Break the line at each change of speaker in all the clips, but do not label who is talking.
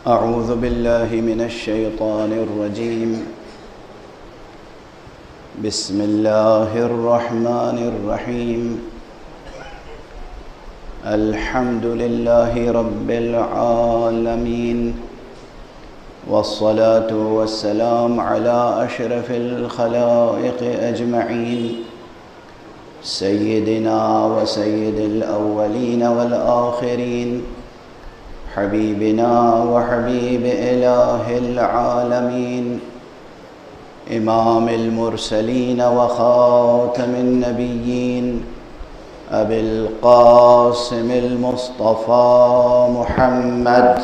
أعوذ بالله من الشيطان الرجيم. بسم الله الرحمن الرحيم. الحمد لله رب العالمين، والصلاة والسلام على أشرف الخلائق أجمعين، سيدنا وسيد الأولين والآخرين، حبيبنا وحبيب إله العالمين، إمام المرسلين وخاتم النبيين، أبي القاسم المصطفى محمد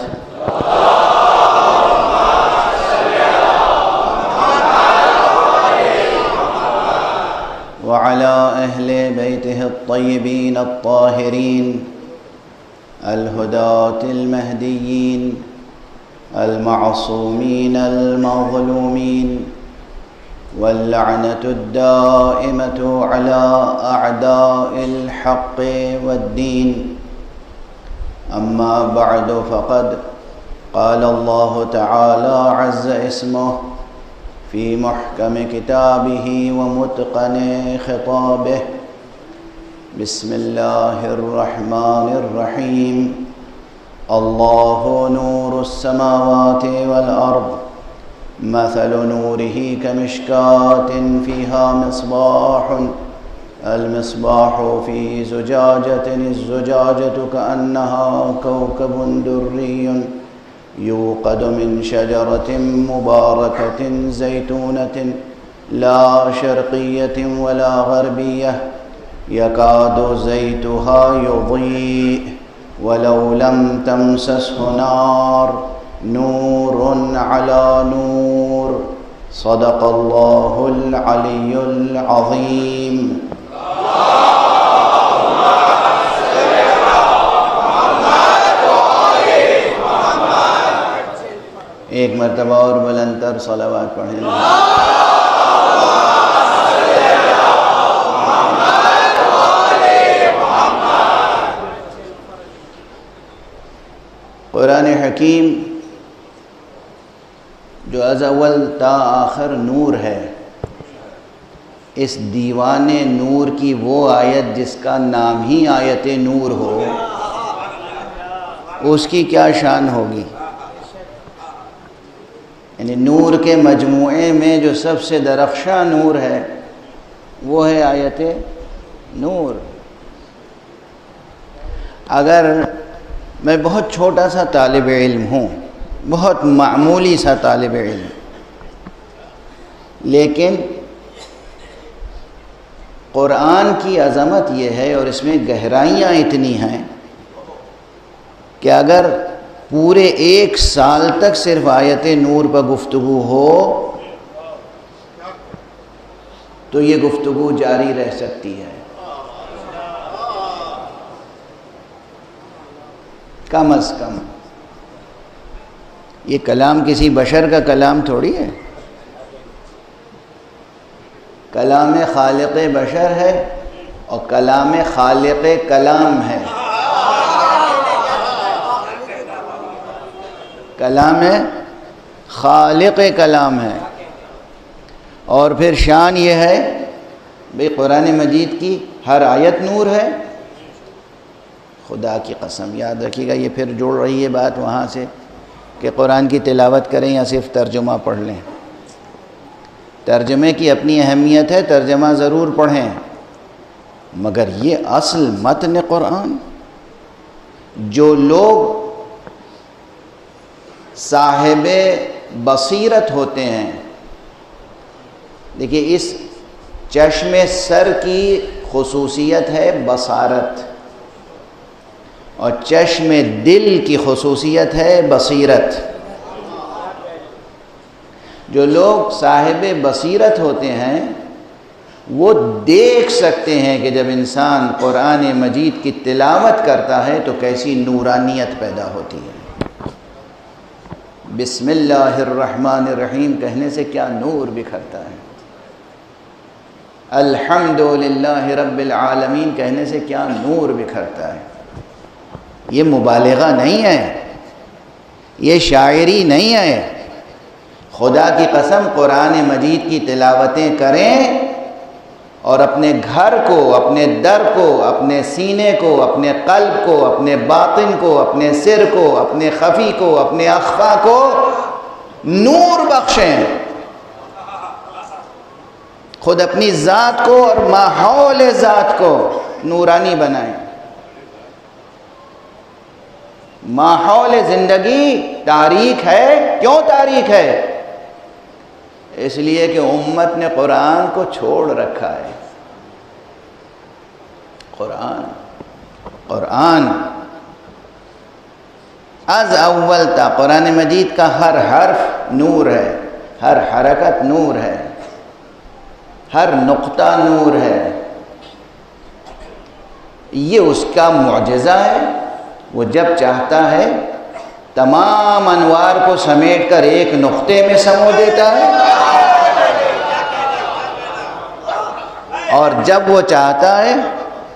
وعلى أهل بيته الطيبين الطاهرين الهداة المهديين المعصومين المظلومين، واللعنة الدائمة على أعداء الحق والدين. أما بعد، فقد قال الله تعالى عز اسمه في محكم كتابه ومتقن خطابه. بسم الله الرحمن الرحيم. الله نور السماوات والأرض، مثل نوره كمشكاة فيها مصباح، المصباح في زجاجة، الزجاجة كأنها كوكب دري يوقد من شجرة مباركة زيتونة لا شرقية ولا غربية، يكاد زيتها يضيء ولو لم تمسسه نار، نور على نور. صدق الله العلي العظيم. ایک مرتبہ اور بلند تر صلوات پڑھیں. قرآن حکیم جو از اول تا آخر نور ہے، اس دیوان نور کی وہ آیت جس کا نام ہی آیت نور ہو، اس کی کیا شان ہوگی؟ یعنی نور کے مجموعے میں جو سب سے درخشاں نور ہے وہ ہے آیت نور. اگر میں بہت چھوٹا سا طالب علم ہوں، بہت معمولی سا طالب علم، لیکن قرآن کی عظمت یہ ہے اور اس میں گہرائیاں اتنی ہیں کہ اگر پورے 1 سال تک صرف آیت نور پر گفتگو ہو تو یہ گفتگو جاری رہ سکتی ہے. کم از کم یہ کلام کسی بشر کا کلام تھوڑی ہے، کلام خالق بشر ہے اور کلام خالق کلام ہے. کلام خالق کلام ہے. اور پھر شان یہ ہے بھئی قرآن مجید کی ہر آیت نور ہے. خدا کی قسم یاد رکھیے گا، یہ پھر جوڑ رہی ہے بات وہاں سے کہ قرآن کی تلاوت کریں یا صرف ترجمہ پڑھ لیں. ترجمے کی اپنی اہمیت ہے، ترجمہ ضرور پڑھیں، مگر یہ اصل متن قرآن جو لوگ صاحب بصیرت ہوتے ہیں. دیکھیے اس چشم سر کی خصوصیت ہے بصارت، اور چشم دل کی خصوصیت ہے بصیرت. جو لوگ صاحب بصیرت ہوتے ہیں وہ دیکھ سکتے ہیں کہ جب انسان قرآن مجید کی تلاوت کرتا ہے تو کیسی نورانیت پیدا ہوتی ہے. بسم اللہ الرحمن الرحیم کہنے سے کیا نور بکھرتا ہے، الحمدللہ رب العالمین کہنے سے کیا نور بکھرتا ہے. یہ مبالغہ نہیں ہے، یہ شاعری نہیں ہے. خدا کی قسم قرآن مجید کی تلاوتیں کریں اور اپنے گھر کو، اپنے در کو، اپنے سینے کو، اپنے قلب کو، اپنے باطن کو، اپنے سر کو، اپنے خفی کو، اپنے اخفا کو نور بخشیں. خود اپنی ذات کو اور ماحول ذات کو نورانی بنائیں. ماحول زندگی تاریک ہے. کیوں تاریک ہے؟ اس لیے کہ امت نے قرآن کو چھوڑ رکھا ہے. قرآن از اول تا قرآن مجید کا ہر حرف نور ہے، ہر حرکت نور ہے، ہر نقطہ نور ہے. یہ اس کا معجزہ ہے. وہ جب چاہتا ہے تمام انوار کو سمیٹ کر ایک نقطے میں سمو دیتا ہے، اور جب وہ چاہتا ہے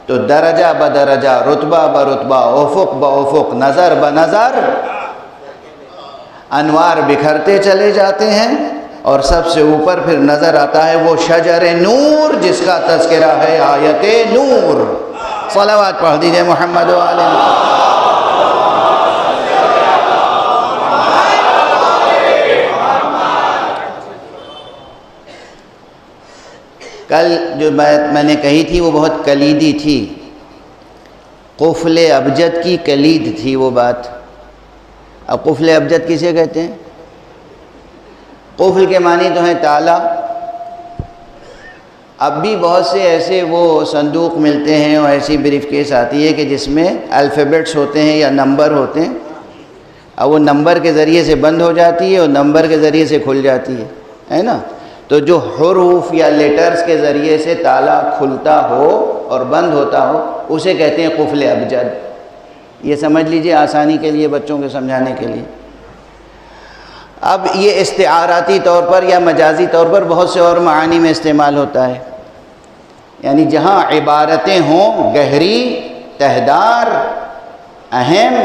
تو درجہ بدرجہ، رتبہ برتبہ، افق بافق، نظر بنظر انوار بکھرتے چلے جاتے ہیں. اور سب سے اوپر پھر نظر آتا ہے وہ شجر نور جس کا تذکرہ ہے آیت نور. صلوات پڑھ دیجئے محمد و آل محمد. کل جو بات میں نے کہی تھی وہ بہت کلیدی تھی. قفل ابجد کی کلید تھی وہ بات. اب قفل ابجد کسے کہتے ہیں؟ قفل کے معنی تو ہیں تالا. اب بھی بہت سے ایسے وہ صندوق ملتے ہیں اور ایسی بریف کیس آتی ہے کہ جس میں الفیبٹس ہوتے ہیں یا نمبر ہوتے ہیں. اب وہ نمبر کے ذریعے سے بند ہو جاتی ہے اور نمبر کے ذریعے سے کھل جاتی ہے نا. تو جو حروف یا لیٹرز کے ذریعے سے تالا کھلتا ہو اور بند ہوتا ہو اسے کہتے ہیں قفل ابجد. یہ سمجھ لیجئے آسانی کے لیے، بچوں کے سمجھانے کے لیے. اب یہ استعاراتی طور پر یا مجازی طور پر بہت سے اور معانی میں استعمال ہوتا ہے. یعنی جہاں عبارتیں ہوں گہری، تہدار، اہم،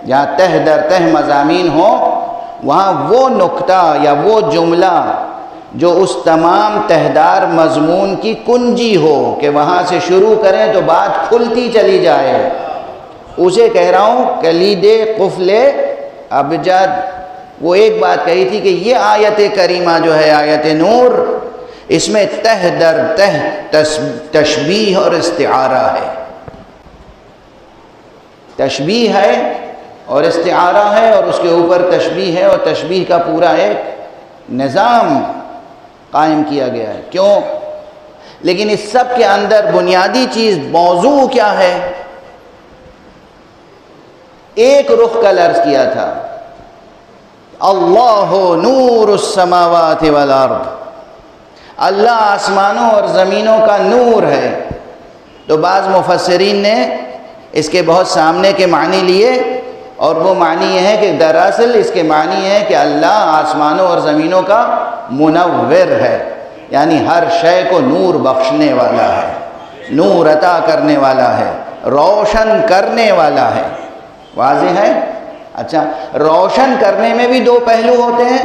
جہاں تہ در تہ مضامین ہوں، وہاں وہ نقطہ یا وہ جملہ جو اس تمام تہدار مضمون کی کنجی ہو کہ وہاں سے شروع کریں تو بات کھلتی چلی جائے، اسے کہہ رہا ہوں کلید قفل ابجد. وہ ایک بات کہی تھی کہ یہ آیت کریمہ جو ہے آیت نور، اس میں تہ در تہ تشبیہ اور استعارہ ہے. تشبیہ ہے اور استعارہ ہے اور اس کے اوپر تشبیہ ہے، اور تشبیہ کا پورا ایک نظام قائم کیا گیا ہے. کیوں؟ لیکن اس سب کے اندر بنیادی چیز، موضوع کیا ہے؟ ایک رخ کا لفظ کیا تھا، اللہ نور السماوات والارض. اللہ آسمانوں اور زمینوں کا نور ہے. تو بعض مفسرین نے اس کے بہت سامنے کے معنی لیے، اور وہ معنی یہ ہے کہ دراصل اس کے معنی ہے کہ اللہ آسمانوں اور زمینوں کا منور ہے، یعنی ہر شے کو نور بخشنے والا ہے، نور عطا کرنے والا ہے، روشن کرنے والا ہے. واضح ہے؟ اچھا، روشن کرنے میں بھی دو پہلو ہوتے ہیں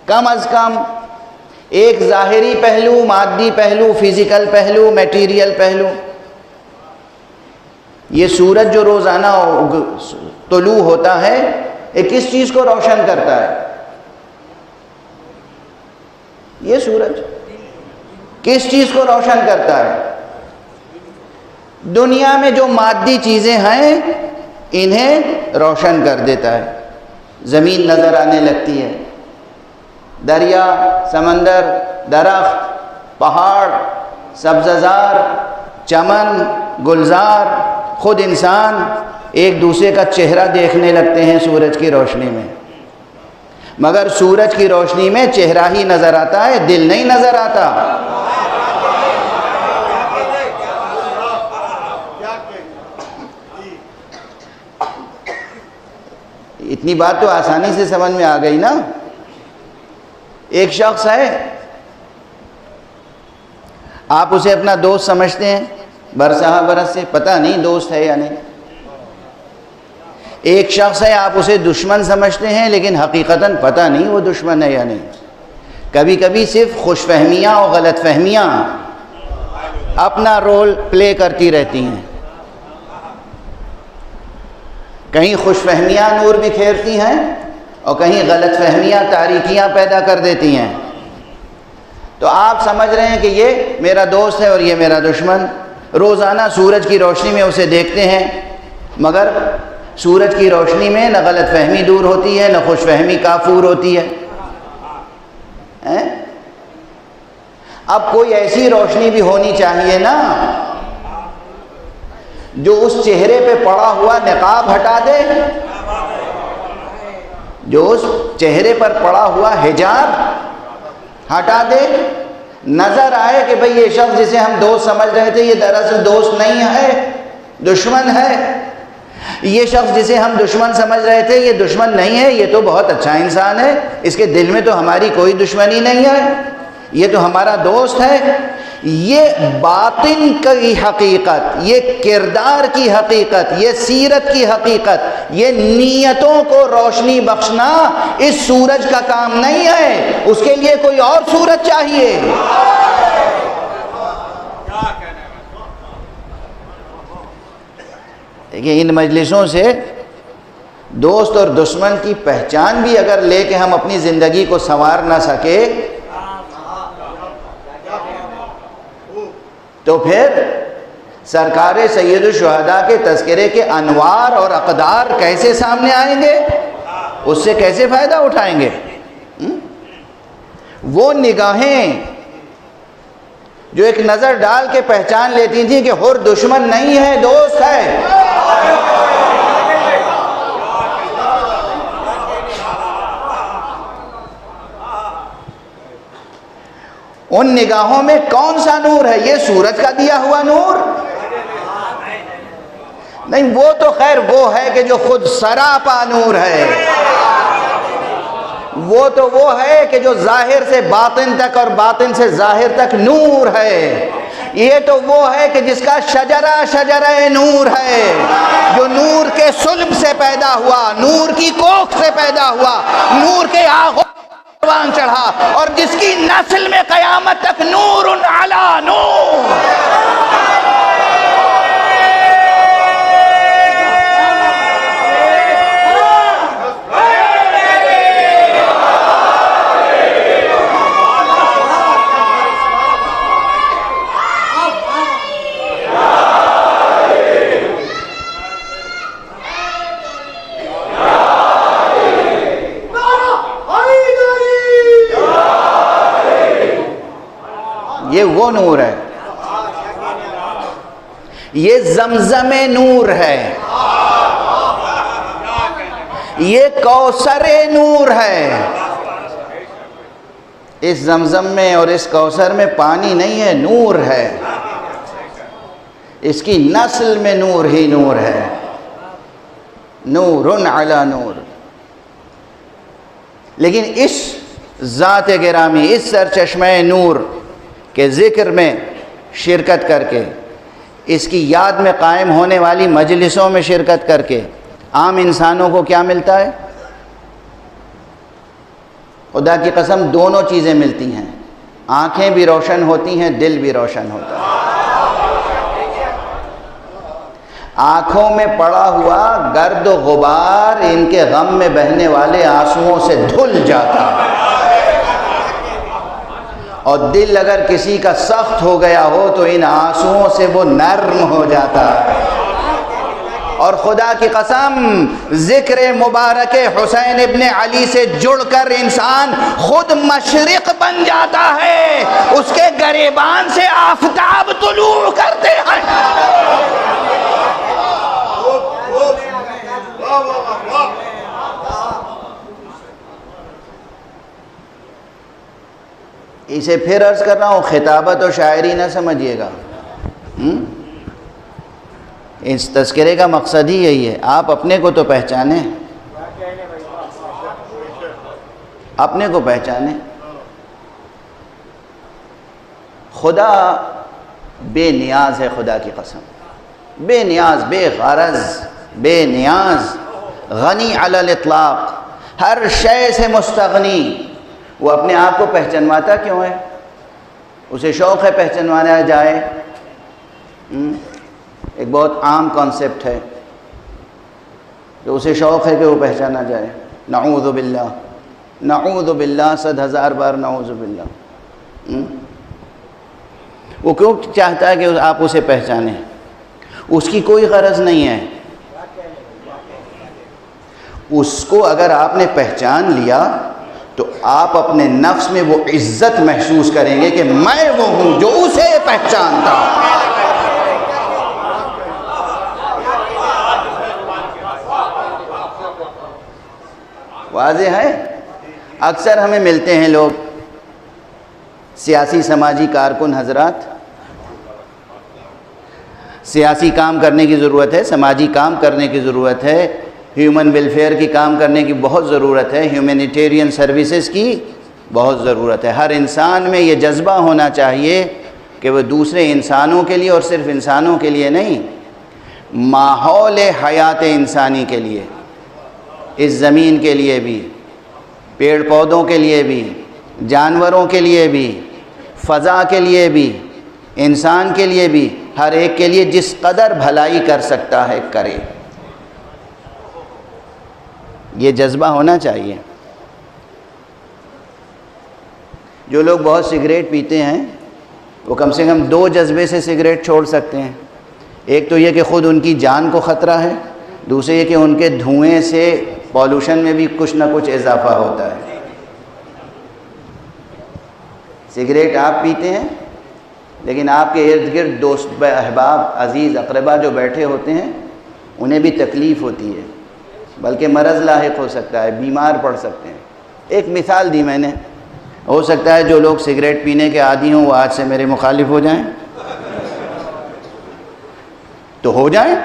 کم از کم. ایک ظاہری پہلو، مادی پہلو، فزیکل پہلو، میٹیریل پہلو. یہ سورج جو روزانہ طلوع ہوتا ہے، یہ کس چیز کو روشن کرتا ہے؟ یہ سورج کس چیز کو روشن کرتا ہے؟ دنیا میں جو مادی چیزیں ہیں انہیں روشن کر دیتا ہے. زمین نظر آنے لگتی ہے، دریا، سمندر، درخت، پہاڑ، سبززار، چمن، گلزار، خود انسان ایک دوسرے کا چہرہ دیکھنے لگتے ہیں سورج کی روشنی میں. مگر سورج کی روشنی میں چہرہ ہی نظر آتا ہے، دل نہیں نظر آتا. اتنی بات تو آسانی سے سمجھ میں آ گئی نا. ایک شخص ہے، آپ اسے اپنا دوست سمجھتے ہیں برسہ برس سے، پتہ نہیں دوست ہے یا نہیں. ایک شخص ہے، آپ اسے دشمن سمجھتے ہیں لیکن حقیقتاً پتہ نہیں وہ دشمن ہے یا نہیں. کبھی کبھی صرف خوش فہمیاں اور غلط فہمیاں اپنا رول پلے کرتی رہتی ہیں. کہیں خوش فہمیاں نور بکھیرتی ہیں اور کہیں غلط فہمیاں تاریکیاں پیدا کر دیتی ہیں. تو آپ سمجھ رہے ہیں کہ یہ میرا دوست ہے اور یہ میرا دشمن. روزانہ سورج کی روشنی میں اسے دیکھتے ہیں، مگر سورج کی روشنی میں نہ غلط فہمی دور ہوتی ہے نہ خوش فہمی کافور ہوتی ہے. اب کوئی ایسی روشنی بھی ہونی چاہیے نا جو اس چہرے پہ پڑا ہوا نقاب ہٹا دے، جو اس چہرے پر پڑا ہوا حجاب ہٹا دے. نظر آئے کہ بھئی یہ شخص جسے ہم دوست سمجھ رہے تھے یہ دراصل دوست نہیں ہے، دشمن ہے. یہ شخص جسے ہم دشمن سمجھ رہے تھے یہ دشمن نہیں ہے، یہ تو بہت اچھا انسان ہے، اس کے دل میں تو ہماری کوئی دشمنی نہیں ہے، یہ تو ہمارا دوست ہے. یہ باطن کی حقیقت، یہ کردار کی حقیقت، یہ سیرت کی حقیقت، یہ نیتوں کو روشنی بخشنا اس سورج کا کام نہیں ہے، اس کے لیے کوئی اور سورج چاہیے. دیکھیں ان مجلسوں سے دوست اور دشمن کی پہچان بھی اگر لے کے ہم اپنی زندگی کو سنوار نہ سکے تو پھر سرکار سید الشہداء کے تذکرے کے انوار اور اقدار کیسے سامنے آئیں گے، اس سے کیسے فائدہ اٹھائیں گے؟ وہ نگاہیں جو ایک نظر ڈال کے پہچان لیتی تھیں کہ حر دشمن نہیں ہے، دوست ہے. ان نگاہوں میں کون سا نور ہے؟ یہ سورج کا دیا ہوا نور نہیں، وہ تو خیر وہ ہے کہ جو خود سراپا نور ہے، وہ تو وہ ہے کہ جو ظاہر سے باطن تک اور باطن سے ظاہر تک نور ہے. یہ تو وہ ہے کہ جس کا شجرہ نور ہے، جو نور کے صلب سے پیدا ہوا، نور کی کوکھ سے پیدا ہوا، نور کے آغوش چڑھا، اور جس کی نسل میں قیامت تک نور علی نور. یہ وہ نور ہے، یہ زمزم نور ہے، یہ کوثر نور ہے. اس زمزم میں اور اس کوثر میں پانی نہیں ہے، نور ہے. اس کی نسل میں نور ہی نور ہے، نور علی نور. لیکن اس ذات گرامی، اس سرچشمہ نور کہ ذکر میں شرکت کر کے، اس کی یاد میں قائم ہونے والی مجلسوں میں شرکت کر کے عام انسانوں کو کیا ملتا ہے؟ خدا کی قسم دونوں چیزیں ملتی ہیں، آنکھیں بھی روشن ہوتی ہیں، دل بھی روشن ہوتا ہے. آنکھوں میں پڑا ہوا گرد و غبار ان کے غم میں بہنے والے آنسوؤں سے دھل جاتا ہے، اور دل اگر کسی کا سخت ہو گیا ہو تو ان آنسوؤں سے وہ نرم ہو جاتا ہے. اور خدا کی قسم ذکر مبارک حسین ابن علی سے جڑ کر انسان خود مشرق بن جاتا ہے، اس کے گریبان سے آفتاب طلوع کرتے ہیں. اسے پھر عرض کر رہا ہوں، خطابت و شاعری نہ سمجھیے گا. اس تذکرے کا مقصد ہی یہی ہے، آپ اپنے کو تو پہچانیں، اپنے کو پہچانیں. خدا بے نیاز ہے، خدا کی قسم بے نیاز، بے غرض، بے نیاز. غنی علی الاطلاق، ہر شے سے مستغنی۔ وہ اپنے آپ کو پہچنواتا کیوں ہے؟ اسے شوق ہے پہچنوانا جائے۔ ایک بہت عام کانسیپٹ ہے کہ اسے شوق ہے کہ وہ پہچانا جائے۔ نعوذ باللہ، نعوذ باللہ، 100,000 بار نعوذ باللہ۔ وہ کیوں چاہتا ہے کہ آپ اسے پہچانیں؟ اس کی کوئی غرض نہیں ہے۔ اس کو اگر آپ نے پہچان لیا تو آپ اپنے نفس میں وہ عزت محسوس کریں گے کہ میں وہ ہوں جو اسے پہچانتا ہوں۔ واضح ہے؟ اکثر ہمیں ملتے ہیں لوگ، سیاسی سماجی کارکن حضرات، سیاسی کام کرنے کی ضرورت ہے، سماجی کام کرنے کی ضرورت ہے، ہیومن ویلفیئر کی کام کرنے کی بہت ضرورت ہے، ہیومینیٹیرین سروسز کی بہت ضرورت ہے۔ ہر انسان میں یہ جذبہ ہونا چاہیے کہ وہ دوسرے انسانوں کے لیے، اور صرف انسانوں کے لیے نہیں، ماحول حیات انسانی کے لیے، اس زمین کے لیے بھی، پیڑ پودوں کے لیے بھی، جانوروں کے لیے بھی، فضا کے لیے بھی، انسان کے لیے بھی، ہر ایک کے لیے جس قدر بھلائی کر سکتا ہے کرے۔ یہ جذبہ ہونا چاہیے۔ جو لوگ بہت سگریٹ پیتے ہیں وہ کم سے کم 2 جذبے سے سگریٹ چھوڑ سکتے ہیں۔ ایک تو یہ کہ خود ان کی جان کو خطرہ ہے، دوسرے یہ کہ ان کے دھوئیں سے پالوشن میں بھی کچھ نہ کچھ اضافہ ہوتا ہے۔ سگریٹ آپ پیتے ہیں لیکن آپ کے ارد گرد دوست احباب عزیز اقربا جو بیٹھے ہوتے ہیں انہیں بھی تکلیف ہوتی ہے، بلکہ مرض لاحق ہو سکتا ہے، بیمار پڑ سکتے ہیں۔ ایک مثال دی میں نے، ہو سکتا ہے جو لوگ سگریٹ پینے کے عادی ہوں وہ آج سے میرے مخالف ہو جائیں، تو ہو جائیں۔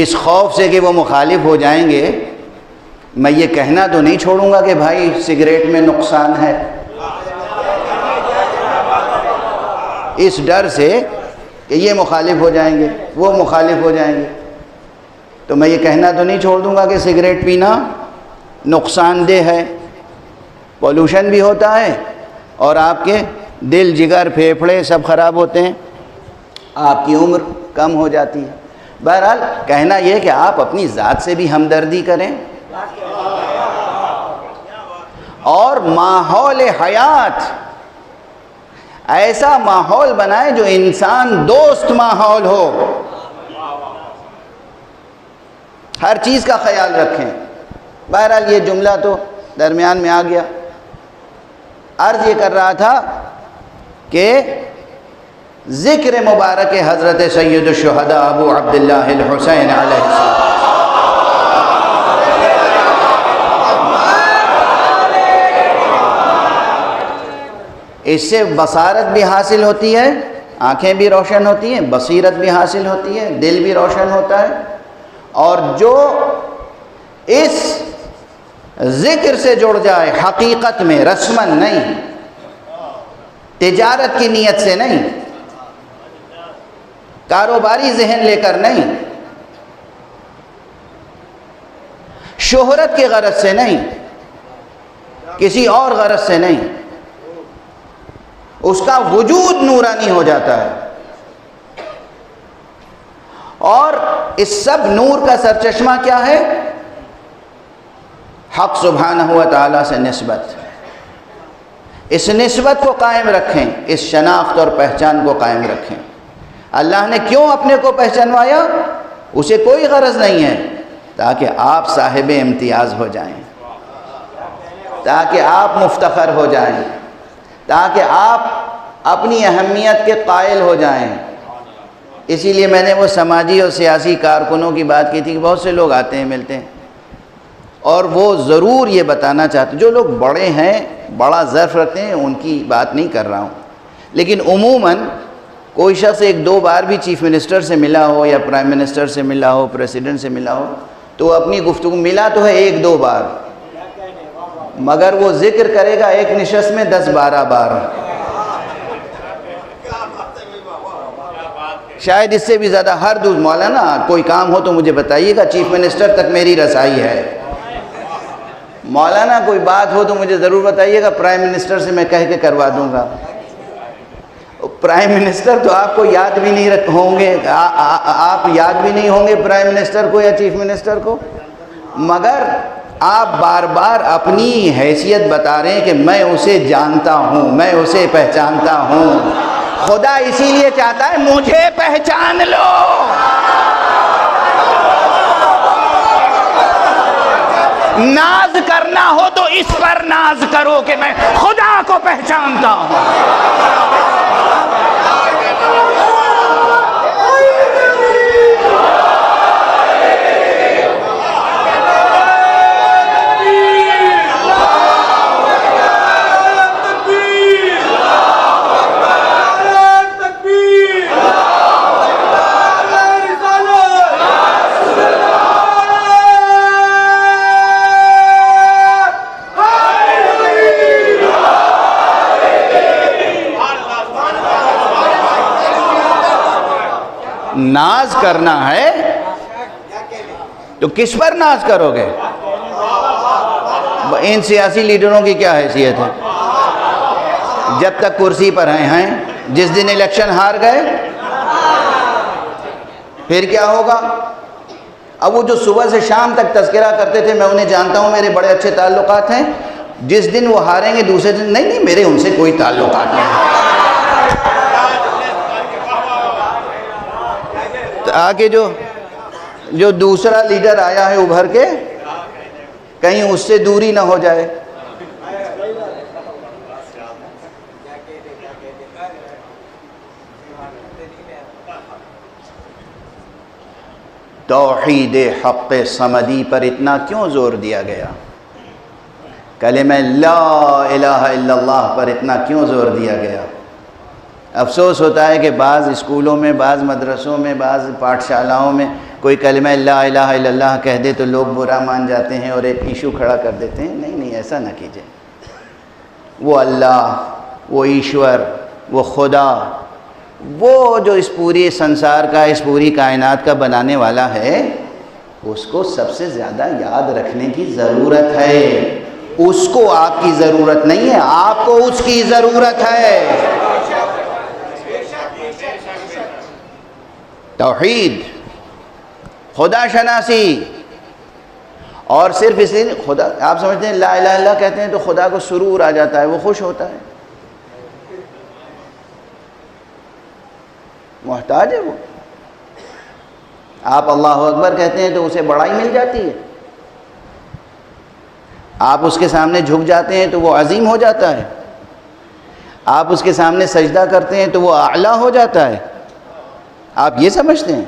اس خوف سے کہ وہ مخالف ہو جائیں گے میں یہ کہنا تو نہیں چھوڑوں گا کہ بھائی سگریٹ میں نقصان ہے، اس ڈر سے کہ یہ مخالف ہو جائیں گے، وہ مخالف ہو جائیں گے، تو میں یہ کہنا تو نہیں چھوڑ دوں گا کہ سگریٹ پینا نقصان دہ ہے، پولوشن بھی ہوتا ہے اور آپ کے دل جگر پھیپھڑے سب خراب ہوتے ہیں، آپ کی عمر کم ہو جاتی ہے۔ بہرحال کہنا یہ کہ آپ اپنی ذات سے بھی ہمدردی کریں اور ماحول حیات ایسا ماحول بنائیں جو انسان دوست ماحول ہو، ہر چیز کا خیال رکھیں۔ بہرحال یہ جملہ تو درمیان میں آ گیا۔ عرض یہ کر رہا تھا کہ ذکر مبارک حضرت سید الشہداء ابو عبداللہ الحسین علیہ السلام، اس سے بصارت بھی حاصل ہوتی ہے، آنکھیں بھی روشن ہوتی ہیں، بصیرت بھی حاصل ہوتی ہے، دل بھی روشن ہوتا ہے، اور جو اس ذکر سے جڑ جائے حقیقت میں، رسمن نہیں، تجارت کی نیت سے نہیں، کاروباری ذہن لے کر نہیں، شہرت کی غرض سے نہیں، کسی اور غرض سے نہیں، اس کا وجود نورانی ہو جاتا ہے، اور اس سب نور کا سرچشمہ کیا ہے؟ حق سبحانہ و تعالیٰ سے نسبت۔ اس نسبت کو قائم رکھیں، اس شناخت اور پہچان کو قائم رکھیں۔ اللہ نے کیوں اپنے کو پہچانوایا؟ اسے کوئی غرض نہیں ہے تاکہ آپ صاحب امتیاز ہو جائیں، تاکہ آپ مفتخر ہو جائیں، تاکہ آپ اپنی اہمیت کے قائل ہو جائیں۔ اسی لیے میں نے وہ سماجی اور سیاسی کارکنوں کی بات کی تھی کہ بہت سے لوگ آتے ہیں ملتے ہیں اور وہ ضرور یہ بتانا چاہتے، جو لوگ بڑے ہیں بڑا ظرف رکھتے ہیں ان کی بات نہیں کر رہا ہوں، لیکن عموماً کوئی شخص 1-2 بار بھی چیف منسٹر سے ملا ہو یا پرائم منسٹر سے ملا ہو، پریزیڈنٹ سے ملا ہو، تو وہ اپنی گفتگو ملا تو ہے 1-2 بار، مگر وہ ذکر کرے گا ایک نشست میں 10-12 بار۔ شاید اس سے بھی زیادہ ہر مولانا کوئی کام ہو تو مجھے بتائیے گا، چیف منسٹر تک میری رسائی ہے۔ مولانا کوئی بات ہو تو مجھے ضرور بتائیے گا، پرائم منسٹر سے میں کہہ کے کروا دوں گا۔ پرائم منسٹر تو آپ کو یاد بھی نہیں ہوں گے، آپ یاد بھی نہیں ہوں گے پرائم منسٹر کو یا چیف منسٹر کو، مگر آپ بار بار اپنی حیثیت بتا رہے ہیں کہ میں اسے جانتا ہوں، میں اسے پہچانتا ہوں۔ خدا اسی لیے چاہتا ہے مجھے پہچان لو۔ ناز کرنا ہو تو اس پر ناز کرو کہ میں خدا کو پہچانتا ہوں۔ ناز کرنا ہے تو کس پر ناز کرو گے؟ ان سیاسی لیڈروں کی کیا حیثیت ہے؟ جب تک کرسی پر ہیں، جس دن الیکشن ہار گئے پھر کیا ہوگا؟ اب وہ جو صبح سے شام تک تذکرہ کرتے تھے میں انہیں جانتا ہوں، میرے بڑے اچھے تعلقات ہیں، جس دن وہ ہاریں گے دوسرے دن نہیں میرے ان سے کوئی تعلقات نہیں۔ آگے جو دوسرا لیڈر آیا ہے ابھر کے، کہیں اس سے دوری نہ ہو جائے۔ توحید حق صمدی پر اتنا کیوں زور دیا گیا؟ کلمہ لا الہ الا اللہ پر اتنا کیوں زور دیا گیا؟ افسوس ہوتا ہے کہ بعض اسکولوں میں، بعض مدرسوں میں، بعض پاٹھشالاؤں میں کوئی کلمہ لا الہ الا اللہ کہہ دے تو لوگ برا مان جاتے ہیں اور ایک ایشو کھڑا کر دیتے ہیں۔ نہیں ایسا نہ کیجئے۔ وہ اللہ، وہ ایشور، وہ خدا، وہ جو اس پوری سنسار کا، اس پوری کائنات کا بنانے والا ہے، اس کو سب سے زیادہ یاد رکھنے کی ضرورت ہے۔ اس کو آپ کی ضرورت نہیں ہے، آپ کو اس کی ضرورت ہے۔ توحید، خدا شناسی، اور صرف اس لیے خدا، آپ سمجھتے ہیں لا الہ الا اللہ کہتے ہیں تو خدا کو سرور آ جاتا ہے، وہ خوش ہوتا ہے؟ محتاج ہے وہ۔ آپ اللہ اکبر کہتے ہیں تو اسے بڑائی مل جاتی ہے، آپ اس کے سامنے جھک جاتے ہیں تو وہ عظیم ہو جاتا ہے، آپ اس کے سامنے سجدہ کرتے ہیں تو وہ اعلیٰ ہو جاتا ہے۔ آپ یہ سمجھتے ہیں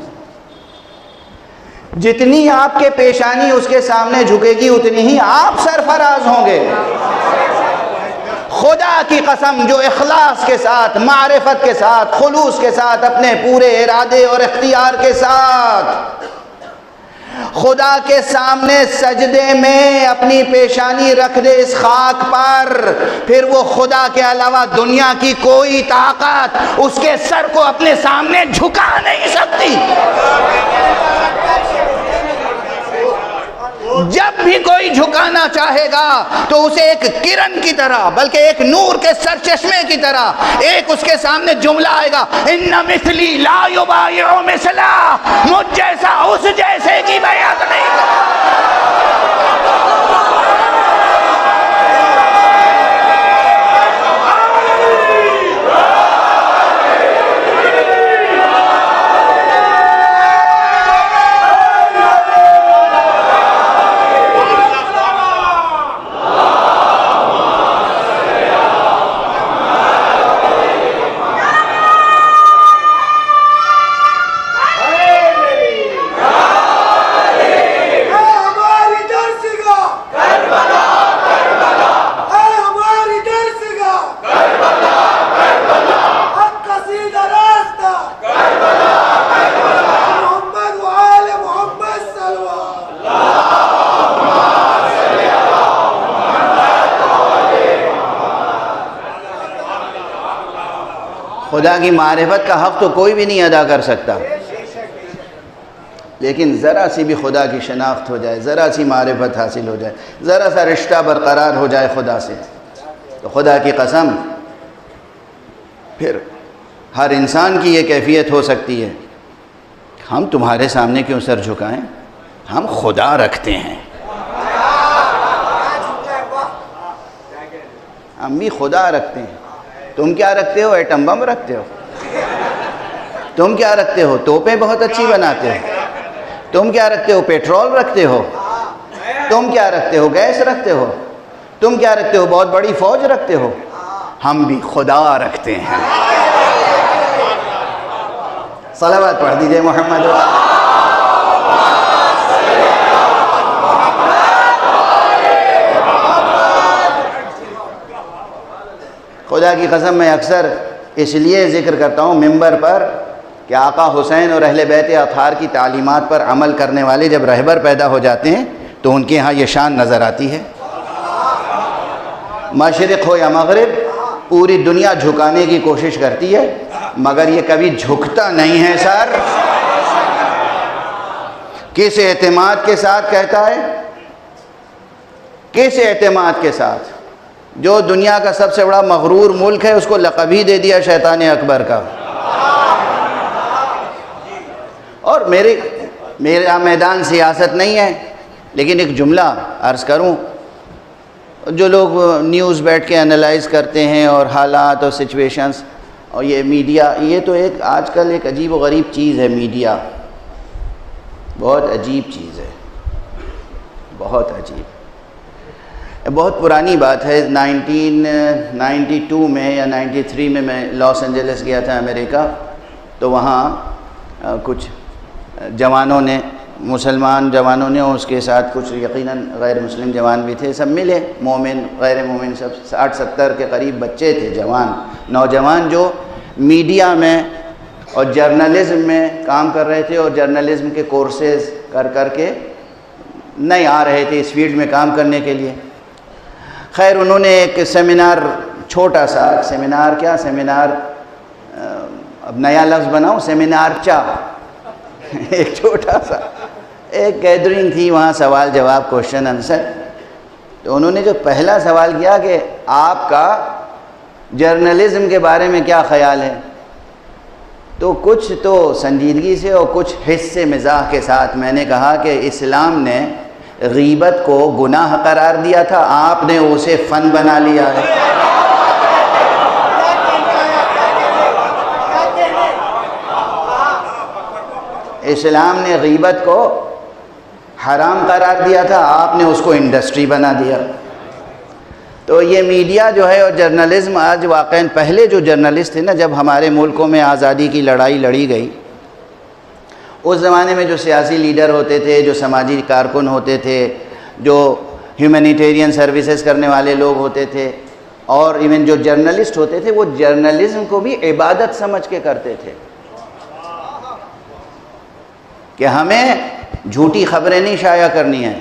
جتنی آپ کے پیشانی اس کے سامنے جھکے گی اتنی ہی آپ سرفراز ہوں گے۔ خدا کی قسم، جو اخلاص کے ساتھ، معرفت کے ساتھ، خلوص کے ساتھ، اپنے پورے ارادے اور اختیار کے ساتھ خدا کے سامنے سجدے میں اپنی پیشانی رکھ دے اس خاک پر، پھر وہ خدا کے علاوہ دنیا کی کوئی طاقت اس کے سر کو اپنے سامنے جھکا نہیں سکتی۔ جب بھی کوئی جھکانا چاہے گا تو اسے ایک کرن کی طرح، بلکہ ایک نور کے سرچشمے کی طرح ایک اس کے سامنے جملہ آئے گا، ان مثلی لا یبایع مثلا، مجھ جیسا اس جیسے کی بیعت نہیں کرتا۔ خدا کی معرفت کا حق تو کوئی بھی نہیں ادا کر سکتا، لیکن ذرا سی بھی خدا کی شناخت ہو جائے، ذرا سی معرفت حاصل ہو جائے، ذرا سا رشتہ برقرار ہو جائے خدا سے، تو خدا کی قسم پھر ہر انسان کی یہ کیفیت ہو سکتی ہے، ہم تمہارے سامنے کیوں سر جھکائیں، ہم خدا رکھتے ہیں، ہم بھی خدا رکھتے ہیں۔ تم کیا رکھتے ہو؟ ایٹم بم رکھتے ہو۔ تم کیا رکھتے ہو؟ توپیں بہت اچھی بناتے ہو۔ تم کیا رکھتے ہو؟ پیٹرول رکھتے ہو۔ تم کیا رکھتے ہو؟ گیس رکھتے ہو۔ تم کیا رکھتے ہو؟ بہت بڑی فوج رکھتے ہو۔ ہم بھی خدا رکھتے ہیں۔ صلوات پڑھ دیجئے محمد۔ خدا کی قسم میں اکثر اس لیے ذکر کرتا ہوں ممبر پر کہ آقا حسین اور اہل بیت اطہار کی تعلیمات پر عمل کرنے والے جب رہبر پیدا ہو جاتے ہیں تو ان کے ہاں یہ شان نظر آتی ہے۔ مشرق ہو یا مغرب پوری دنیا جھکانے کی کوشش کرتی ہے مگر یہ کبھی جھکتا نہیں ہے سر۔ کس اعتماد کے ساتھ کہتا ہے؟ کس اعتماد کے ساتھ؟ جو دنیا کا سب سے بڑا مغرور ملک ہے اس کو لقب ہی دے دیا شیطان اکبر کا۔ اور میرا میدان سیاست نہیں ہے لیکن ایک جملہ عرض کروں، جو لوگ نیوز بیٹھ کے انالائز کرتے ہیں اور حالات اور سچویشنز اور یہ میڈیا، یہ تو ایک آج کل ایک عجیب و غریب چیز ہے۔ میڈیا بہت عجیب چیز ہے، بہت عجیب۔ بہت پرانی بات ہے، 1992 میں یا 93 میں لاس اینجلس گیا تھا امریکہ، تو وہاں کچھ جوانوں نے، مسلمان جوانوں نے، اور اس کے ساتھ کچھ یقیناً غیر مسلم جوان بھی تھے، سب ملے، مومن غیر مومن سب 60-70 کے قریب بچے تھے، جوان نوجوان، جو میڈیا میں اور جرنلزم میں کام کر رہے تھے اور جرنلزم کے کورسز کر کے نہیں آ رہے تھے اس فیلڈ میں کام کرنے کے لیے۔ خیر انہوں نے ایک سیمینار، چھوٹا سا سیمینار، اب نیا لفظ بناؤ، سیمینار ایک چھوٹا سا ایک گیدرنگ تھی، وہاں سوال جواب، کوشچن آنسر۔ تو انہوں نے جو پہلا سوال کیا کہ آپ کا جرنلزم کے بارے میں کیا خیال ہے، تو کچھ تو سنجیدگی سے اور کچھ حصے مزاح کے ساتھ میں نے کہا کہ اسلام نے غیبت کو گناہ قرار دیا تھا، آپ نے اسے فن بنا لیا ہے۔ اسلام نے غیبت کو حرام قرار دیا تھا، آپ نے اس کو انڈسٹری بنا دیا۔ تو یہ میڈیا جو ہے اور جرنلزم آج واقعاً، پہلے جو جرنلسٹ تھے نا، جب ہمارے ملکوں میں آزادی کی لڑائی لڑی گئی، اس زمانے میں جو سیاسی لیڈر ہوتے تھے، جو سماجی کارکن ہوتے تھے، جو ہیومینیٹیرین سروسز کرنے والے لوگ ہوتے تھے، اور ایون جو جرنلسٹ ہوتے تھے، وہ جرنلزم کو بھی عبادت سمجھ کے کرتے تھے کہ ہمیں جھوٹی خبریں نہیں شائع کرنی ہیں،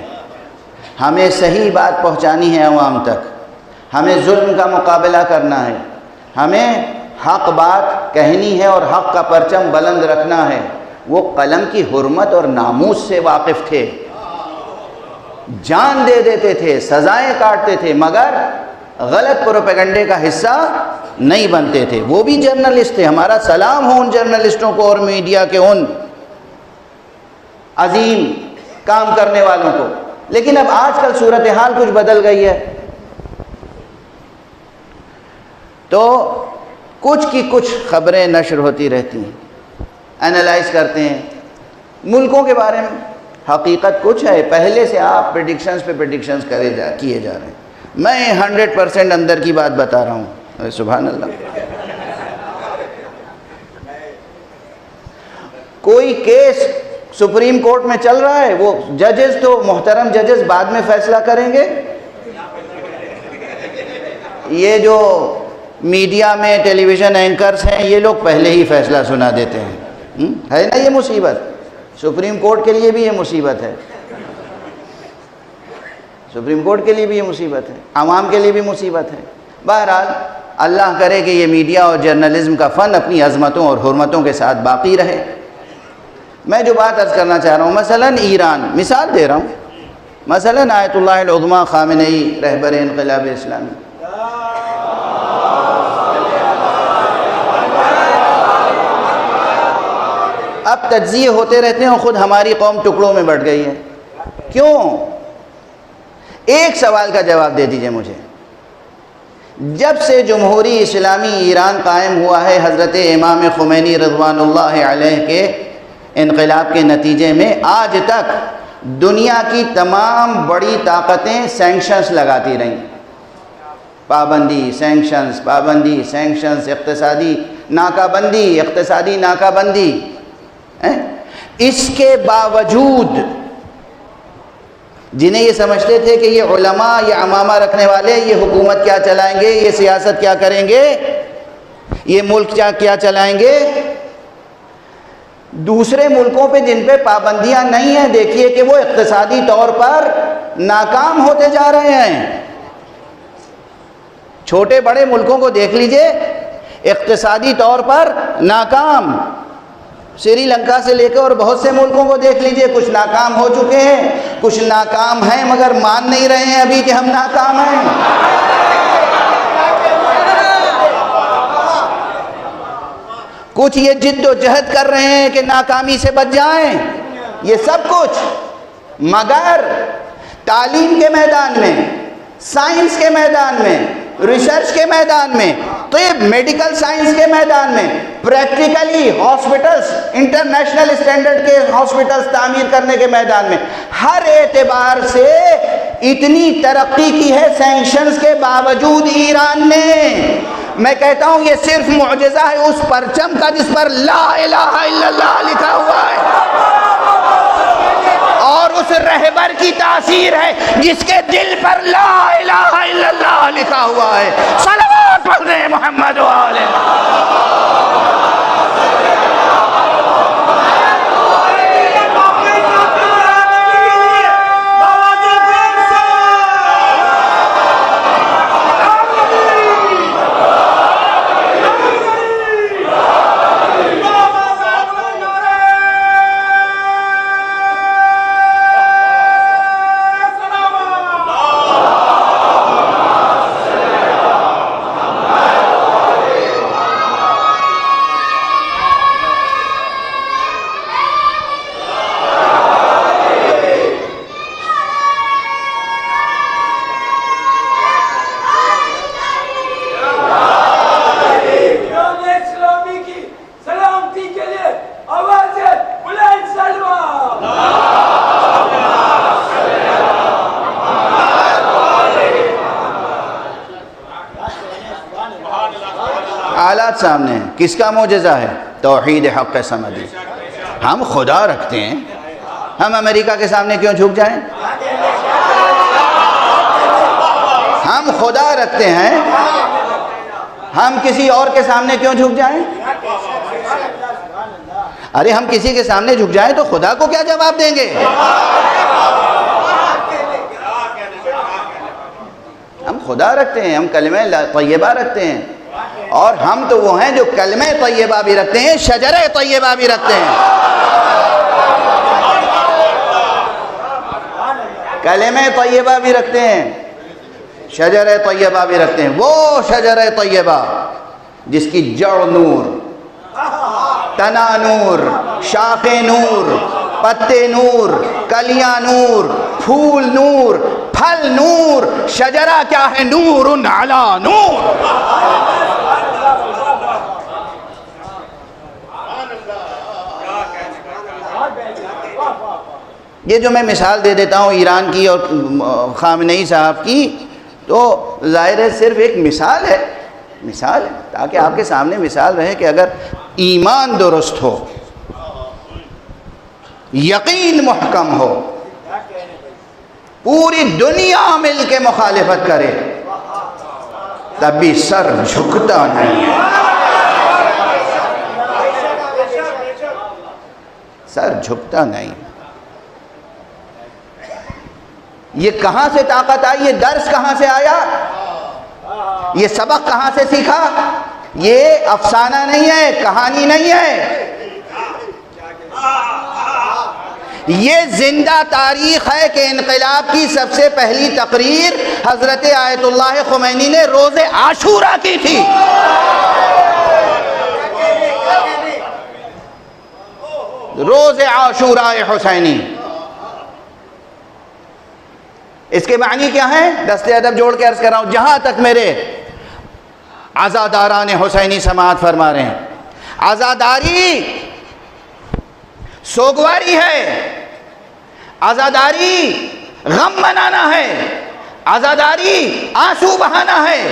ہمیں صحیح بات پہنچانی ہے عوام تک، ہمیں ظلم کا مقابلہ کرنا ہے، ہمیں حق بات کہنی ہے اور حق کا پرچم بلند رکھنا ہے۔ وہ قلم کی حرمت اور ناموس سے واقف تھے، جان دے دیتے تھے، سزائیں کاٹتے تھے، مگر غلط پروپیگنڈے کا حصہ نہیں بنتے تھے۔ وہ بھی جرنلسٹ تھے، ہمارا سلام ہو ان جرنلسٹوں کو اور میڈیا کے ان عظیم کام کرنے والوں کو۔ لیکن اب آج کل صورتحال کچھ بدل گئی ہے، تو کچھ کی کچھ خبریں نشر ہوتی رہتی ہیں، انالائز کرتے ہیں ملکوں کے بارے میں، حقیقت کچھ ہے، پہلے سے آپ پریڈکشنز پہ پریڈکشنز کیے جا رہے ہیں۔ میں 100% اندر کی بات بتا رہا ہوں، سبحان اللہ۔ کوئی کیس سپریم کورٹ میں چل رہا ہے، وہ ججز تو محترم ججز بعد میں فیصلہ کریں گے، یہ جو میڈیا میں ٹیلی ویژن اینکرز ہیں یہ لوگ پہلے ہی فیصلہ سنا دیتے ہیں۔ ہے نا یہ مصیبت؟ سپریم کورٹ کے لیے بھی یہ مصیبت ہے، سپریم کورٹ کے لیے بھی یہ مصیبت ہے، عوام کے لیے بھی مصیبت ہے۔ بہرحال اللہ کرے کہ یہ میڈیا اور جرنلزم کا فن اپنی عظمتوں اور حرمتوں کے ساتھ باقی رہے۔ میں جو بات عرض کرنا چاہ رہا ہوں، مثلاً ایران، مثال دے رہا ہوں، مثلاً آیت اللہ العظمیٰ خامنئی رہبر انقلاب اسلامی، اب تجزیے ہوتے رہتے ہیں اور خود ہماری قوم ٹکڑوں میں بٹ گئی ہے۔ کیوں؟ ایک سوال کا جواب دے دیجئے مجھے۔ جب سے جمہوری اسلامی ایران قائم ہوا ہے حضرت امام خمینی رضوان اللہ علیہ کے انقلاب کے نتیجے میں، آج تک دنیا کی تمام بڑی طاقتیں سینکشنز لگاتی رہیں، پابندی، سینکشنز، پابندی، سینکشنز، اقتصادی ناکہ بندی، اقتصادی ناکہ بندی۔ اس کے باوجود جنہیں یہ سمجھتے تھے کہ یہ علماء، یہ عمامہ رکھنے والے، یہ حکومت کیا چلائیں گے، یہ سیاست کیا کریں گے، یہ ملک کیا چلائیں گے، دوسرے ملکوں پہ جن پہ پابندیاں نہیں ہیں، دیکھیے کہ وہ اقتصادی طور پر ناکام ہوتے جا رہے ہیں۔ چھوٹے بڑے ملکوں کو دیکھ لیجئے، اقتصادی طور پر ناکام، سری لنکا سے لے کے اور بہت سے ملکوں کو دیکھ لیجئے، کچھ ناکام ہو چکے ہیں، کچھ ناکام ہیں مگر مان نہیں رہے ہیں ابھی کہ ہم ناکام ہیں۔ کچھ یہ جد و جہد کر رہے ہیں کہ ناکامی سے بچ جائیں، یہ سب کچھ، مگر تعلیم کے میدان میں، سائنس کے میدان میں، ریسرچ کے میدان میں، تو یہ میڈیکل سائنس کے میدان میں، پریکٹیکلی ہاسپٹلز، انٹرنیشنل اسٹینڈرڈ کے ہاسپٹلز تعمیر کرنے کے میدان میں، ہر اعتبار سے اتنی ترقی کی ہے سینکشنز کے باوجود ایران نے۔ میں کہتا ہوں یہ صرف معجزہ ہے اس پرچم کا جس پر لا الہ الا اللہ لکھا ہوا ہے، اور اس رہبر کی تاثیر ہے جس کے دل پر لا الہ الا اللہ لکھا ہوا ہے۔ صلوات پڑھ دیں محمد و آلہ۔ حالات سامنے ہیں، کس کا معجزہ ہے؟ توحید حق سمدی۔ ہم خدا رکھتے ہیں، ہم امریکہ کے سامنے کیوں جھک جائیں؟ ہم خدا رکھتے ہیں، ہم کسی اور کے سامنے کیوں جھک جائیں؟ ارے ہم کسی کے سامنے جھک جائیں تو خدا کو کیا جواب دیں گے؟ ہم خدا رکھتے ہیں، ہم کلمہ طیبہ رکھتے ہیں، اور ہم تو وہ ہیں جو کلمہ طیبہ بھی رکھتے ہیں، شجرہ طیبہ بھی رکھتے ہیں۔ کلمہ طیبہ بھی رکھتے ہیں، شجرہ طیبہ بھی رکھتے ہیں، وہ شجرہ طیبہ جس کی جڑ نور، تنا نور، شاخیں نور، پتے نور، کلیاں نور، پھول نور، پھل نور، شجرہ کیا ہے؟ نور علی نور۔ یہ جو میں مثال دے دیتا ہوں ایران کی اور خامنئی صاحب کی، تو ظاہر ہے صرف ایک مثال ہے، مثال ہے تاکہ آپ کے سامنے مثال رہے کہ اگر ایمان درست ہو، یقین محکم ہو، پوری دنیا مل کے مخالفت کرے تب بھی سر جھکتا نہیں ہے، سر جھکتا نہیں۔ یہ کہاں سے طاقت آئی؟ یہ درس کہاں سے آیا؟ یہ سبق کہاں سے سیکھا؟ یہ افسانہ نہیں ہے، کہانی نہیں ہے، یہ زندہ تاریخ ہے کہ انقلاب کی سب سے پہلی تقریر حضرت آیت اللہ خمینی نے روز عاشورہ کی تھی۔ روز عاشورہ حسینی۔ اس کے معنی کیا ہے؟ دست ادب جوڑ کے عرض کر رہا ہوں، جہاں تک میرے عزاداران حسینی سماعت فرما رہے ہیں، عزاداری سوگواری ہے، عزاداری غم منانا ہے، عزاداری آنسو بہانا ہے،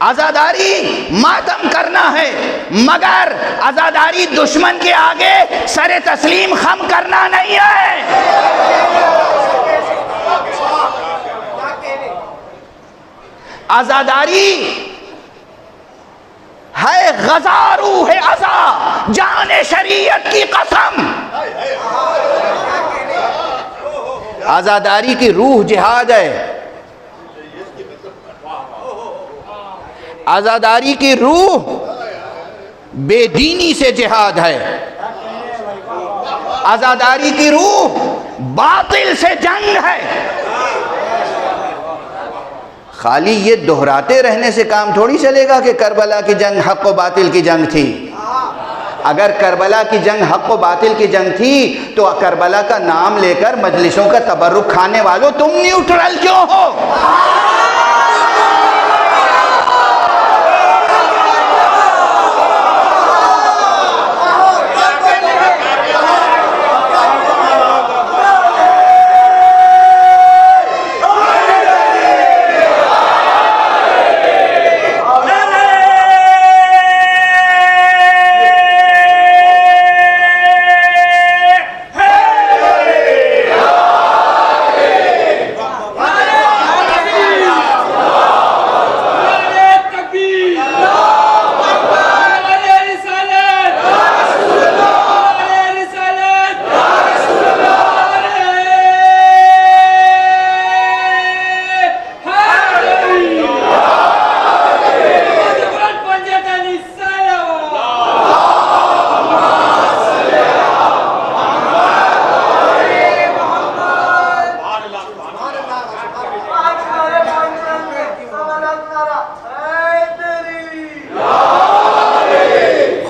عزاداری ماتم کرنا ہے، مگر عزاداری دشمن کے آگے سر تسلیم خم کرنا نہیں ہے۔ عزاداری ہے غزا روح عزا، جان شریعت کی قسم۔ عزاداری کی روح جہاد ہے، عزاداری کی روح بے دینی سے جہاد ہے، عزاداری کی روح باطل سے جنگ ہے۔ خالی یہ دہراتے رہنے سے کام تھوڑی چلے گا کہ کربلا کی جنگ حق و باطل کی جنگ تھی۔ اگر کربلا کی جنگ حق و باطل کی جنگ تھی تو کربلا کا نام لے کر مجلسوں کا تبرک کھانے والوں تم نیوٹرل کیوں ہو؟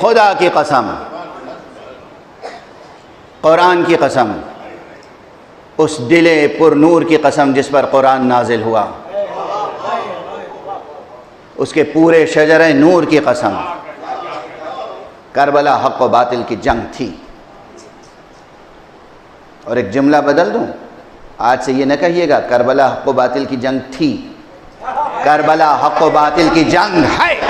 خدا کی قسم، قرآن کی قسم، اس دل پر نور کی قسم جس پر قرآن نازل ہوا، اس کے پورے شجرہ نور کی قسم، کربلا حق و باطل کی جنگ تھی۔ اور ایک جملہ بدل دوں، آج سے یہ نہ کہیے گا کربلا حق و باطل کی جنگ تھی، کربلا حق و باطل کی جنگ ہے۔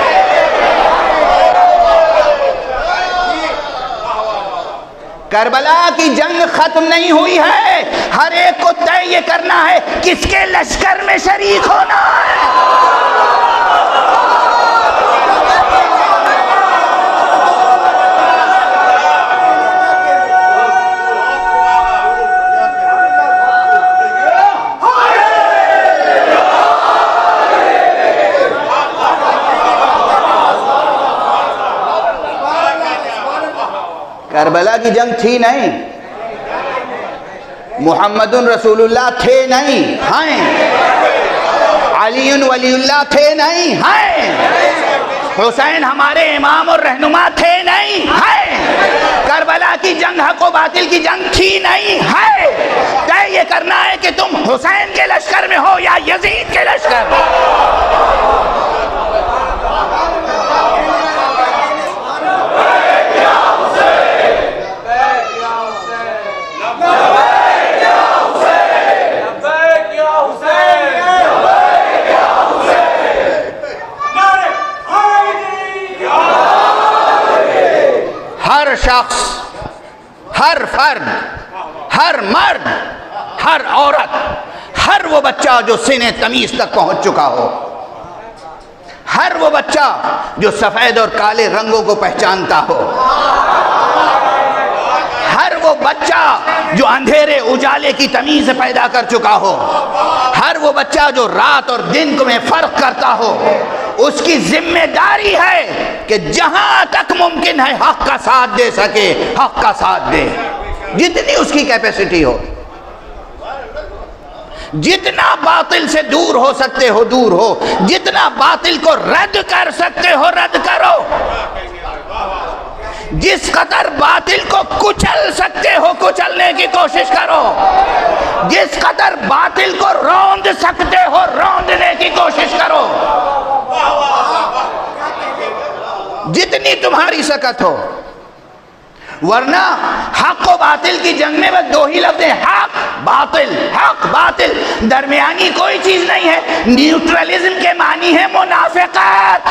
کربلا کی جنگ ختم نہیں ہوئی ہے، ہر ایک کو طے یہ کرنا ہے کس کے لشکر میں شریک ہونا ہے۔ کربلا کی جنگ تھی نہیں، محمد رسول اللہ تھے نہیں، ہیں، علی ولی اللہ تھے نہیں، ہیں، حسین ہمارے امام اور رہنما تھے نہیں، ہیں، کربلا کی جنگ حق و باطل کی جنگ تھی نہیں، ہے۔ طے یہ کرنا ہے کہ تم حسین کے لشکر میں ہو یا یزید کے لشکر میں۔ ہر شخص، ہر فرد، ہر مرد، ہر عورت، ہر وہ بچہ جو سن تمیز تک پہنچ چکا ہو، ہر وہ بچہ جو سفید اور کالے رنگوں کو پہچانتا ہو، ہر وہ بچہ جو اندھیرے اجالے کی تمیز پیدا کر چکا ہو، ہر وہ بچہ جو رات اور دن میں فرق کرتا ہو، اس کی ذمہ داری ہے کہ جہاں تک ممکن ہے حق کا ساتھ دے سکے، حق کا ساتھ دے، جتنی اس کی کیپیسٹی ہو، جتنا باطل سے دور ہو سکتے ہو دور ہو، جتنا باطل کو رد کر سکتے ہو رد کرو، جس قدر باطل کو کچل سکتے ہو کچلنے کی کوشش کرو، جس قدر باطل کو روند سکتے ہو روندنے کی کوشش کرو، جتنی تمہاری سکت ہو، ورنہ حق و باطل کی جنگ میں بس دو ہی لفظ ہیں، حق باطل، درمیانی کوئی چیز نہیں ہے۔ نیوٹرلزم کے معنی ہے منافقت۔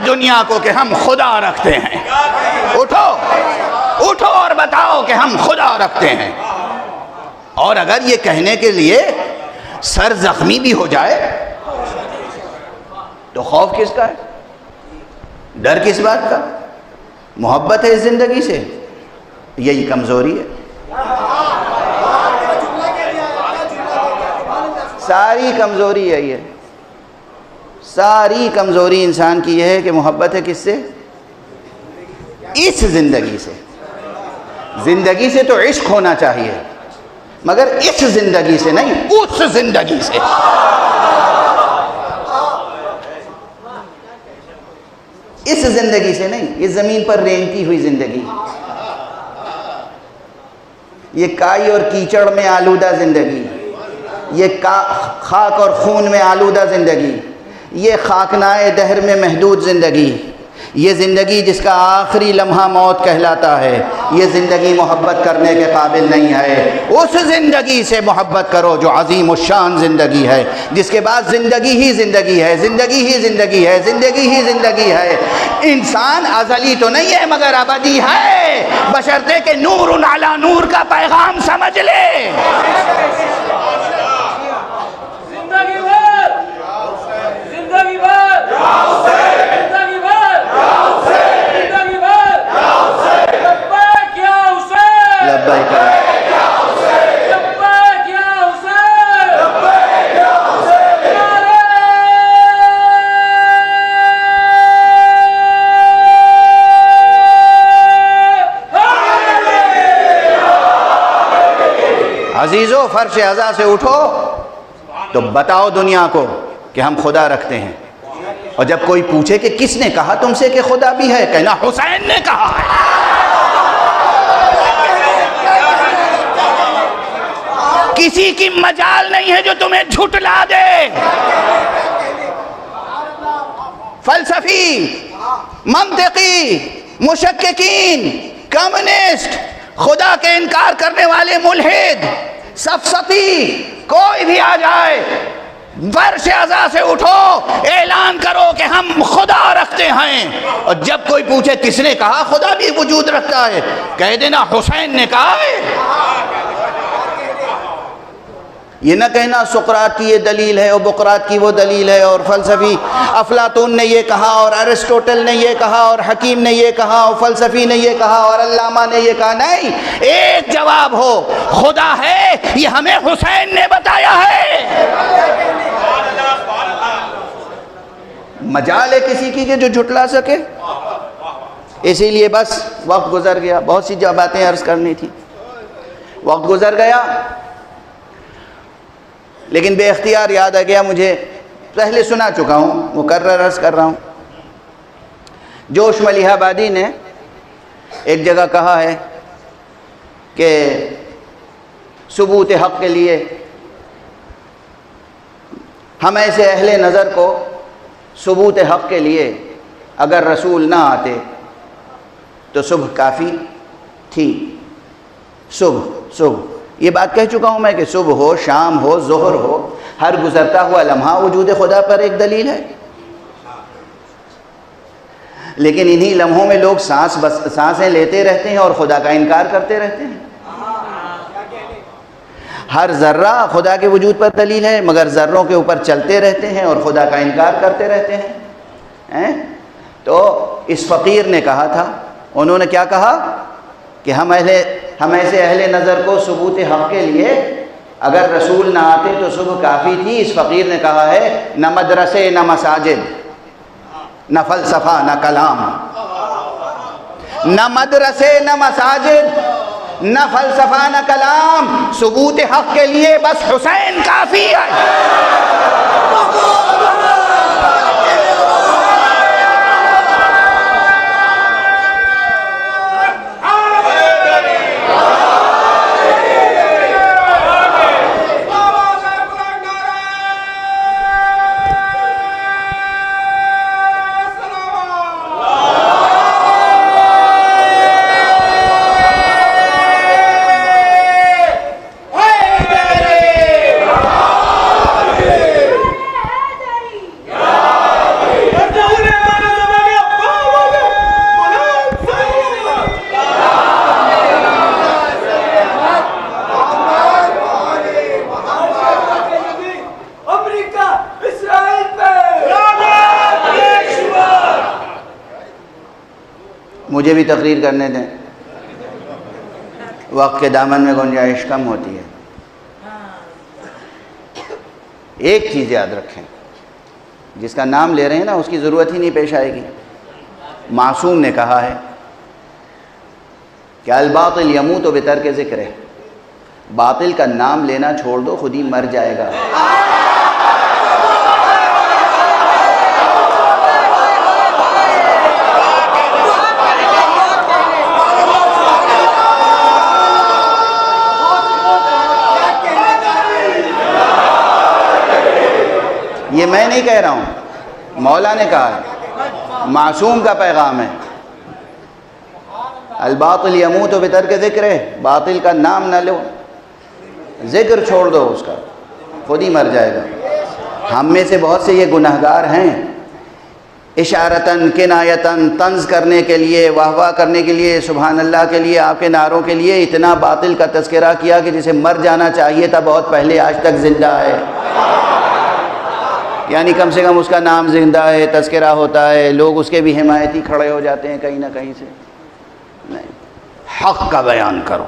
دنیا کو کہ ہم خدا رکھتے ہیں، اٹھو اور بتاؤ کہ ہم خدا رکھتے ہیں۔ اور اگر یہ کہنے کے لیے سر زخمی بھی ہو جائے تو خوف کس کا ہے؟ ڈر کس بات کا؟ محبت ہے اس زندگی سے؟ یہی کمزوری ہے۔ ساری کمزوری ہے، یہ ساری کمزوری انسان کی یہ ہے کہ محبت ہے کس سے؟ اس زندگی سے۔ زندگی سے تو عشق ہونا چاہیے، مگر اس زندگی سے نہیں، اس زندگی سے۔ اس زندگی سے نہیں، یہ زمین پر رینگتی ہوئی زندگی، یہ کائی اور کیچڑ میں آلودہ زندگی، یہ خاک اور خون میں آلودہ زندگی، یہ خاکنائے دہر میں محدود زندگی، یہ زندگی جس کا آخری لمحہ موت کہلاتا ہے، یہ زندگی محبت کرنے کے قابل نہیں ہے۔ اس زندگی سے محبت کرو جو عظیم الشان زندگی ہے، جس کے بعد زندگی ہی زندگی ہے، زندگی ہی زندگی ہے، زندگی ہی زندگی ہے۔ انسان ازلی تو نہیں ہے مگر ابدی ہے، بشرطے کہ نور علی نور کا پیغام سمجھ لے۔ عزیزو، فرش عزا سے اٹھو تو بتاؤ دنیا کو کہ ہم خدا رکھتے ہیں۔ اور جب کوئی پوچھے کہ کس نے کہا تم سے کہ خدا بھی ہے، کہنا حسین نے کہا ہے۔ کسی کی مجال نہیں ہے جو تمہیں جھٹلا دے۔ فلسفی، منطقی، مشککین، کمیونسٹ، خدا کے انکار کرنے والے ملحد، سفسطی، کوئی بھی آ جائے، فرش عزا سے اٹھو، اعلان کرو کہ ہم خدا رکھتے ہیں۔ اور جب کوئی پوچھے کس نے کہا خدا بھی وجود رکھتا ہے، کہہ دینا حسین نے کہا ہے۔ یہ نہ کہنا سقراط کی یہ دلیل ہے اور بقراط کی وہ دلیل ہے، اور فلسفی افلاطون نے یہ کہا اور ارسطوٹل نے یہ کہا اور حکیم نے یہ کہا اور فلسفی نے یہ کہا اور علامہ نے یہ کہا۔ نہیں، ایک جواب ہو، خدا ہے، یہ ہمیں حسین نے بتایا ہے۔ مجال ہے کسی کی کہ جو جھٹلا سکے؟ اسی لیے بس وقت گزر گیا، بہت سی باتیں عرض کرنی تھی، وقت گزر گیا، لیکن بے اختیار یاد آ گیا مجھے، پہلے سنا چکا ہوں، مکرر عرض کر رہا ہوں۔ جوش ملیح آبادی نے ایک جگہ کہا ہے کہ ثبوت حق کے لیے ہم ایسے اہل نظر کو ثبوت حق کے لیے اگر رسول نہ آتے تو صبح کافی تھی. صبح یہ بات کہہ چکا ہوں میں کہ صبح ہو، شام ہو، ظہر ہو، ہر گزرتا ہوا لمحہ وجود خدا پر ایک دلیل ہے. لیکن انہی لمحوں میں لوگ سانسیں لیتے رہتے ہیں اور خدا کا انکار کرتے رہتے ہیں. ہر ذرہ خدا کے وجود پر دلیل ہے، مگر ذروں کے اوپر چلتے رہتے ہیں اور خدا کا انکار کرتے رہتے ہیں. تو اس فقیر نے کہا تھا، انہوں نے کیا کہا کہ ہم ایسے اہل نظر کو ثبوت حق کے لیے اگر رسول نہ آتے تو صبح کافی تھی. اس فقیر نے کہا ہے نہ مدرسے نہ مساجد، نہ فلسفہ نہ کلام، نہ مدرسے نہ مساجد، نہ فلسفہ نہ کلام، ثبوت حق کے لیے بس حسین کافی ہے. مجھے بھی تقریر کرنے دیں، وقت کے دامن میں گنجائش کم ہوتی ہے. ایک چیز یاد رکھیں، جس کا نام لے رہے ہیں نا اس کی ضرورت ہی نہیں پیش آئے گی. معصوم نے کہا ہے کہ الباطل یموت بترک ذکر، باطل کا نام لینا چھوڑ دو خود ہی مر جائے گا. یہ میں نہیں کہہ رہا ہوں، مولا نے کہا ہے، معصوم کا پیغام ہے. الباطل یموت بترک ذکر، باطل کا نام نہ لو، ذکر چھوڑ دو اس کا، خود ہی مر جائے گا. ہم میں سے بہت سے یہ گناہگار ہیں، اشارتاً کنایتاً طنز کرنے کے لیے، واہ واہ کرنے کے لیے، سبحان اللہ کے لیے، آپ کے نعروں کے لیے اتنا باطل کا تذکرہ کیا کہ جسے مر جانا چاہیے تھا بہت پہلے، آج تک زندہ ہے. یعنی کم سے کم اس کا نام زندہ ہے، تذکرہ ہوتا ہے، لوگ اس کے بھی حمایتی کھڑے ہو جاتے ہیں کہیں نہ کہیں سے. نہیں، حق کا بیان کرو،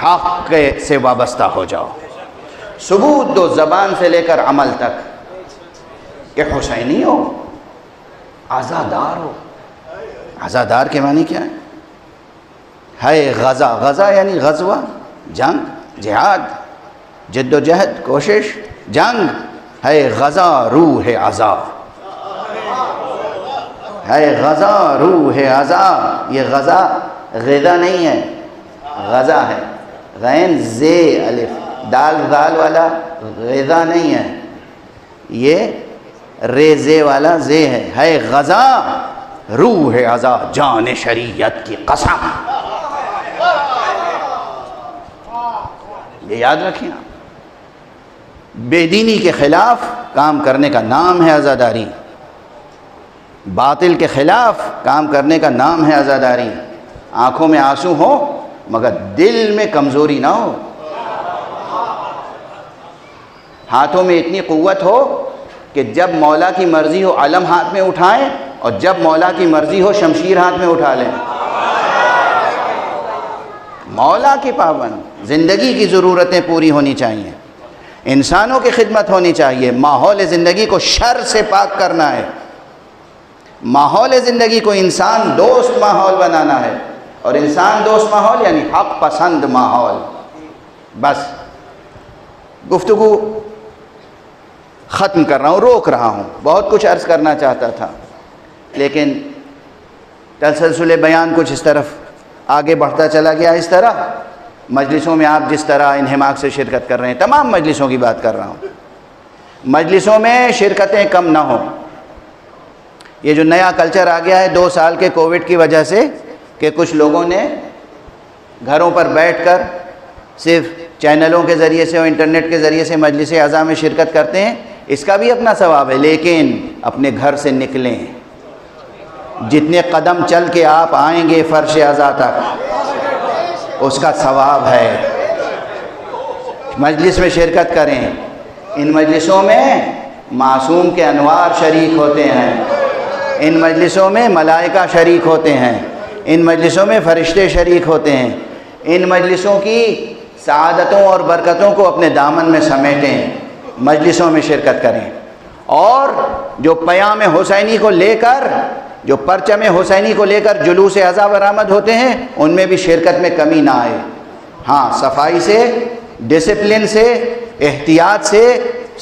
حق سے وابستہ ہو جاؤ، ثبوت دو زبان سے لے کر عمل تک کہ حسینی ہو، عزادار ہو. عزادار کے معنی کیا ہے؟ غزہ، غزہ یعنی غزوہ، جنگ، جہاد، جد و جہد، کوشش، جنگ ہے. غزہ روح عزا ہے، غزہ روح عزا. یہ غزہ غذا نہیں ہے، غزہ ہے. غین زے الف، دال ذال والا غذا نہیں ہے، یہ رے زے والا زے ہے. غزہ روح عزا، جان شریعت کی قسم. یہ یاد رکھیں. بے دینی کے خلاف کام کرنے کا نام ہے عزاداری، باطل کے خلاف کام کرنے کا نام ہے عزاداری. آنکھوں میں آنسو ہو مگر دل میں کمزوری نہ ہو، ہاتھوں میں اتنی قوت ہو کہ جب مولا کی مرضی ہو علم ہاتھ میں اٹھائیں اور جب مولا کی مرضی ہو شمشیر ہاتھ میں اٹھا لیں. مولا کی پابند، زندگی کی ضرورتیں پوری ہونی چاہیے، انسانوں کی خدمت ہونی چاہیے، ماحول زندگی کو شر سے پاک کرنا ہے، ماحول زندگی کو انسان دوست ماحول بنانا ہے. اور انسان دوست ماحول یعنی حق پسند ماحول. بس گفتگو ختم کر رہا ہوں، روک رہا ہوں. بہت کچھ عرض کرنا چاہتا تھا لیکن تسلسل بیان کچھ اس طرف آگے بڑھتا چلا گیا. اس طرح مجلسوں میں آپ جس طرح انہماک سے شرکت کر رہے ہیں، تمام مجلسوں کی بات کر رہا ہوں، مجلسوں میں شرکتیں کم نہ ہوں. یہ جو نیا کلچر آ گیا ہے 2 سال کے کووڈ کی وجہ سے کہ کچھ لوگوں نے گھروں پر بیٹھ کر صرف چینلوں کے ذریعے سے اور انٹرنیٹ کے ذریعے سے مجلس اعضاء میں شرکت کرتے ہیں، اس کا بھی اپنا ثواب ہے، لیکن اپنے گھر سے نکلیں، جتنے قدم چل کے آپ آئیں گے فرش اعضاء تک اس کا ثواب ہے۔ مجلس میں شرکت کریں، ان مجلسوں میں معصوم کے انوار شریک ہوتے ہیں، ان مجلسوں میں ملائکہ شریک ہوتے ہیں، ان مجلسوں میں فرشتے شریک ہوتے ہیں، ان مجلسوں کی سعادتوں اور برکتوں کو اپنے دامن میں سمیٹیں، مجلسوں میں شرکت کریں، اور جو پیام حسینی کو لے کر، جو پرچم حسینی کو لے کر جلوس اعضاء برآمد ہوتے ہیں ان میں بھی شرکت میں کمی نہ آئے۔ ہاں، صفائی سے، ڈسپلن سے، احتیاط سے،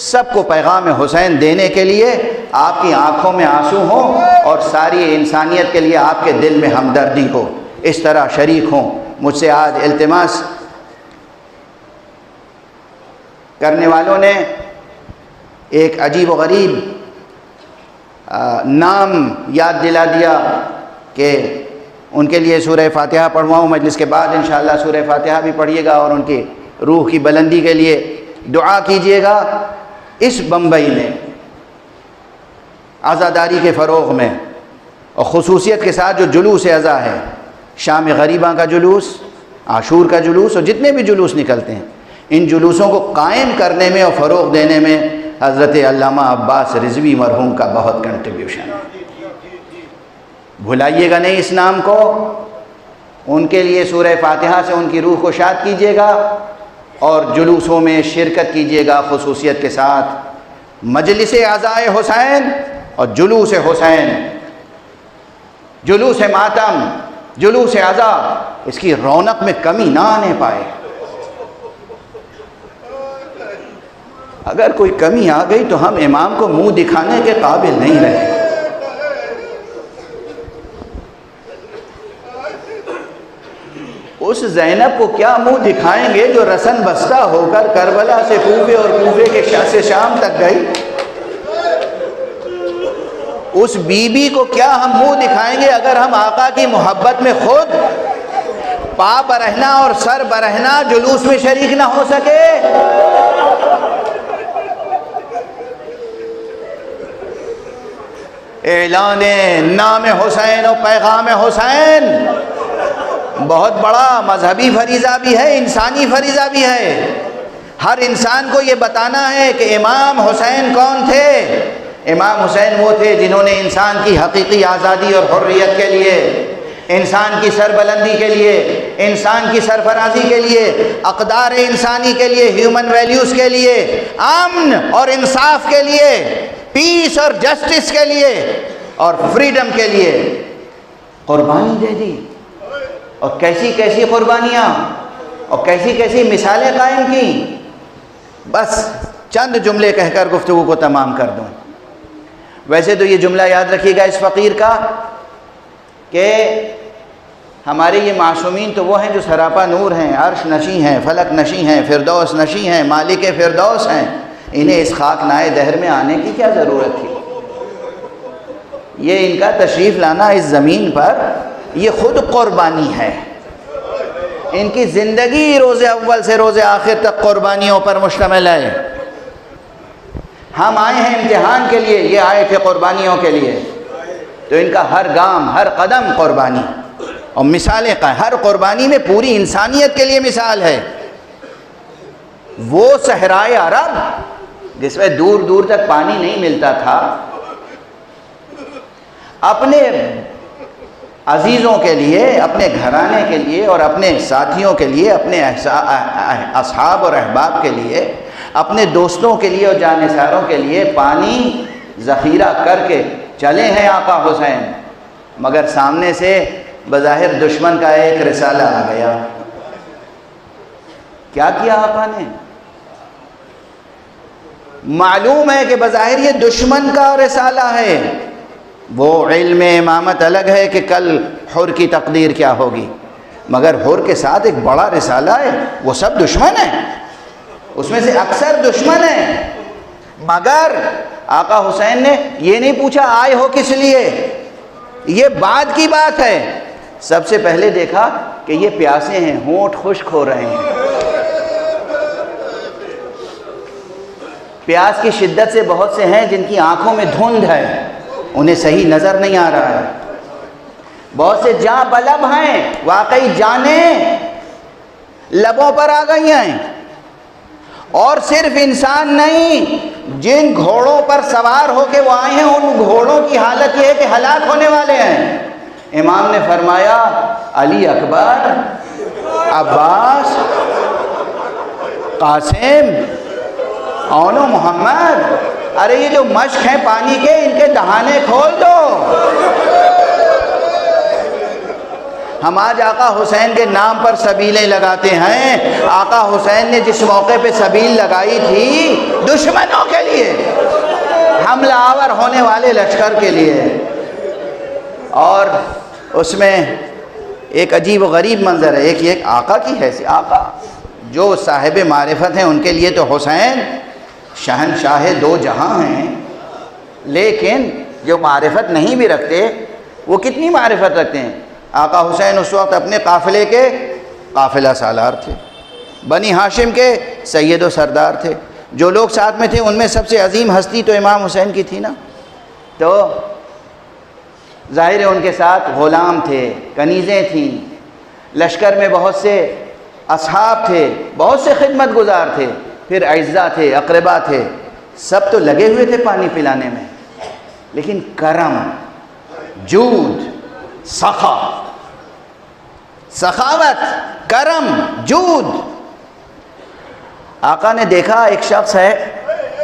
سب کو پیغام حسین دینے کے لیے آپ کی آنکھوں میں آنسو ہوں اور ساری انسانیت کے لیے آپ کے دل میں ہمدردی ہو، اس طرح شریک ہوں۔ مجھ سے آج التماس کرنے والوں نے ایک عجیب و غریب نام یاد دلا دیا کہ ان کے لیے سورہ فاتحہ پڑھواؤں، مجلس کے بعد انشاءاللہ سورہ فاتحہ بھی پڑھیے گا اور ان کی روح کی بلندی کے لیے دعا کیجیے گا۔ اس بمبئی میں عزاداری کے فروغ میں اور خصوصیت کے ساتھ جو جلوس اعضاء ہے، شام غریباں کا جلوس، عاشور کا جلوس اور جتنے بھی جلوس نکلتے ہیں، ان جلوسوں کو قائم کرنے میں اور فروغ دینے میں حضرت علامہ عباس رضوی مرحوم کا بہت کنٹریبیوشن ہے۔ بھلائیے گا نہیں اس نام کو، ان کے لیے سورہ فاتحہ سے ان کی روح کو شاد کیجیے گا اور جلوسوں میں شرکت کیجیے گا خصوصیت کے ساتھ۔ مجلس اعضاء حسین اور جلوس حسین، جلوس ماتم، جلوس اعضاء، اس کی رونق میں کمی نہ آنے پائے۔ اگر کوئی کمی آ گئی تو ہم امام کو منہ دکھانے کے قابل نہیں رہے۔ اس زینب کو کیا منہ دکھائیں گے جو رسن بستہ ہو کر کربلا سے کوفے اور کوفے کے سے شام تک گئی؟ اس بی بی کو کیا ہم منہ دکھائیں گے اگر ہم آقا کی محبت میں خود پا برہنا اور سر برہنا جلوس میں شریک نہ ہو سکے؟ اعلان نام حسین و پیغام حسین بہت بڑا مذہبی فریضہ بھی ہے، انسانی فریضہ بھی ہے۔ ہر انسان کو یہ بتانا ہے کہ امام حسین کون تھے۔ امام حسین وہ تھے جنہوں نے انسان کی حقیقی آزادی اور حریت کے لیے، انسان کی سربلندی کے لیے، انسان کی سرفرازی کے لیے، اقدار انسانی کے لیے، ہیومن ویلیوز کے لیے، امن اور انصاف کے لیے، پیس اور جسٹس کے لیے اور فریڈم کے لیے قربانی دے دی۔ اور کیسی کیسی قربانیاں اور کیسی کیسی مثالیں قائم کی۔ بس چند جملے کہہ کر گفتگو کو تمام کر دوں۔ ویسے تو یہ جملہ یاد رکھیے گا اس فقیر کا کہ ہمارے یہ معصومین تو وہ ہیں جو سراپا نور ہیں، عرش نشیں ہیں، فلک نشیں ہیں، فردوس نشیں ہیں، مالک فردوس ہیں، انہیں اس خاک نائے دہر میں آنے کی کیا ضرورت تھی؟ یہ ان کا تشریف لانا اس زمین پر یہ خود قربانی ہے۔ ان کی زندگی روز اول سے روز آخر تک قربانیوں پر مشتمل ہے۔ ہم آئے ہیں امتحان کے لیے، یہ آئے تھے قربانیوں کے لیے۔ تو ان کا ہر گام، ہر قدم قربانی اور مثالیں، ہر قربانی میں پوری انسانیت کے لیے مثال ہے۔ وہ صحرائے عرب جس میں دور دور تک پانی نہیں ملتا تھا، اپنے عزیزوں کے لیے، اپنے گھرانے کے لیے اور اپنے ساتھیوں کے لیے، اپنے اصحاب اور احباب کے لیے، اپنے دوستوں کے لیے اور جانثاروں کے لیے پانی ذخیرہ کر کے چلے ہیں آقا حسین، مگر سامنے سے بظاہر دشمن کا ایک رسالہ آ گیا۔ کیا کیا آقا نے؟ معلوم ہے کہ بظاہر یہ دشمن کا رسالہ ہے، وہ علم امامت الگ ہے کہ کل حر کی تقدیر کیا ہوگی، مگر حر کے ساتھ ایک بڑا رسالہ ہے، وہ سب دشمن ہیں، اس میں سے اکثر دشمن ہیں، مگر آقا حسین نے یہ نہیں پوچھا آئے ہو کس لیے، یہ بعد کی بات ہے، سب سے پہلے دیکھا کہ یہ پیاسے ہیں، ہونٹ خشک ہو رہے ہیں، پیاس کی شدت سے بہت سے ہیں جن کی آنکھوں میں دھند ہے، انہیں صحیح نظر نہیں آ رہا ہے، بہت سے جاں بلب ہیں، واقعی جانیں لبوں پر آ گئی ہیں، اور صرف انسان نہیں، جن گھوڑوں پر سوار ہو کے وہ آئے ہیں ان گھوڑوں کی حالت یہ ہے کہ ہلاک ہونے والے ہیں۔ امام نے فرمایا علی اکبر، عباس، قاسم، اونو محمد، ارے یہ جو مشک ہیں پانی کے ان کے دہانے کھول دو۔ ہم آج آقا حسین کے نام پر سبیلیں لگاتے ہیں، آقا حسین نے جس موقع پہ سبیل لگائی تھی دشمنوں کے لیے، حملہ آور ہونے والے لشکر کے لیے، اور اس میں ایک عجیب و غریب منظر ہے، ایک آقا کی حیثیت، آقا جو صاحب معرفت ہیں ان کے لیے تو حسین شہنشاہ دو جہاں ہیں، لیکن جو معرفت نہیں بھی رکھتے وہ کتنی معرفت رکھتے ہیں۔ آقا حسین اس وقت اپنے قافلے کے قافلہ سالار تھے، بنی ہاشم کے سید و سردار تھے، جو لوگ ساتھ میں تھے ان میں سب سے عظیم ہستی تو امام حسین کی تھی نا، تو ظاہر ہے ان کے ساتھ غلام تھے، کنیزیں تھیں، لشکر میں بہت سے اصحاب تھے، بہت سے خدمت گزار تھے، پھر اعزا تھے، اقربا تھے، سب تو لگے ہوئے تھے پانی پلانے میں، لیکن کرم، جود، سخاوت، کرم، جود۔ آقا نے دیکھا ایک شخص ہے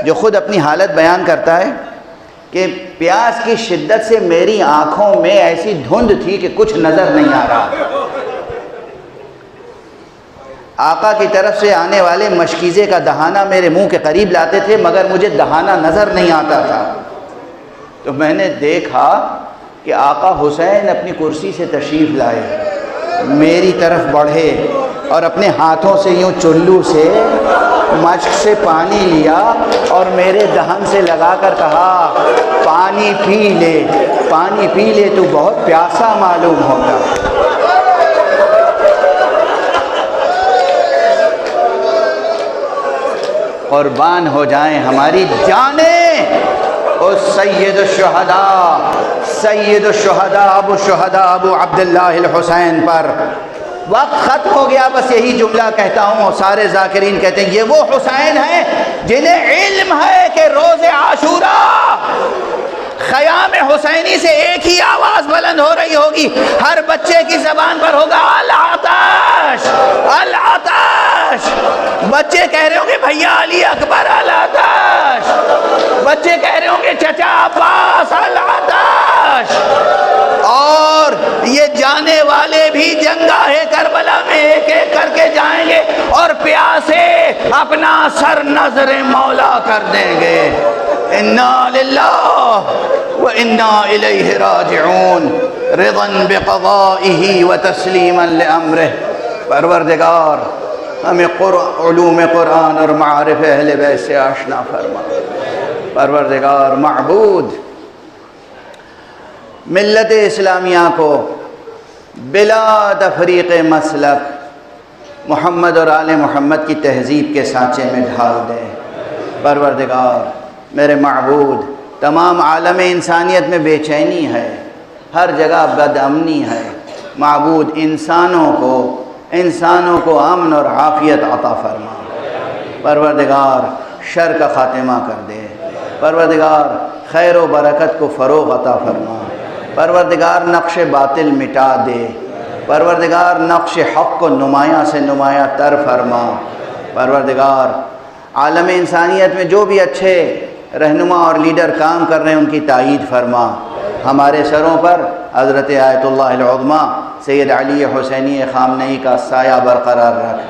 جو خود اپنی حالت بیان کرتا ہے کہ پیاس کی شدت سے میری آنکھوں میں ایسی دھند تھی کہ کچھ نظر نہیں آ رہا، آقا کی طرف سے آنے والے مشکیزے کا دہانہ میرے منہ کے قریب لاتے تھے مگر مجھے دہانہ نظر نہیں آتا تھا، تو میں نے دیکھا کہ آقا حسین اپنی کرسی سے تشریف لائے، میری طرف بڑھے اور اپنے ہاتھوں سے یوں چلو سے مشک سے پانی لیا اور میرے دہن سے لگا کر کہا پانی پی لے، پانی پی لے، تو بہت پیاسا معلوم ہوگا۔ قربان ہو جائیں ہماری جانیں اس سید الشہداء، سید الشہداء ابو الشہداء ابو عبداللہ الحسین پر۔ وقت ختم ہو گیا، بس یہی جملہ کہتا ہوں، سارے ذاکرین کہتے ہیں یہ وہ حسین ہیں جنہیں علم ہے کہ روز عاشوراء خیام حسینی سے ایک ہی آواز بلند ہو رہی ہوگی، ہر بچے کی زبان پر ہوگا العطش العطش، بچے کہہ رہے ہوں گے بھیا علی اکبر العطش، بچے کہہ رہے ہوں گے چچا عباس العطش، اور یہ جانے والے بھی جنگاہ کربلا میں ایک ایک کر کے جائیں گے اور پیاسے اپنا سر نظر مولا کر دیں گے۔ انا للہ وانا الیہ راجعون، رضا بقضائہ وتسلیما لامرہ۔ پروردگار ہمیں علوم قرآن اور معارف اہل بیت سے آشنا فرما۔ پروردگار معبود ملت اسلامیہ کو بلا تفریق مسلک محمد اور آل محمد کی تہذیب کے سانچے میں ڈھال دے۔ پروردگار میرے معبود، تمام عالم انسانیت میں بے چینی ہے، ہر جگہ بد امنی ہے، معبود انسانوں کو امن اور عافیت عطا فرما۔ پروردگار شر کا خاتمہ کر دے، پروردگار خیر و برکت کو فروغ عطا فرما، پروردگار نقش باطل مٹا دے، پروردگار نقش حق کو نمایاں سے نمایاں تر فرما۔ پروردگار عالم انسانیت میں جو بھی اچھے رہنما اور لیڈر کام کر رہے ہیں ان کی تائید فرما۔ ہمارے سروں پر حضرت آیت اللہ العظمیٰ سید علی حسینی خامنئی کا سایہ برقرار رکھ۔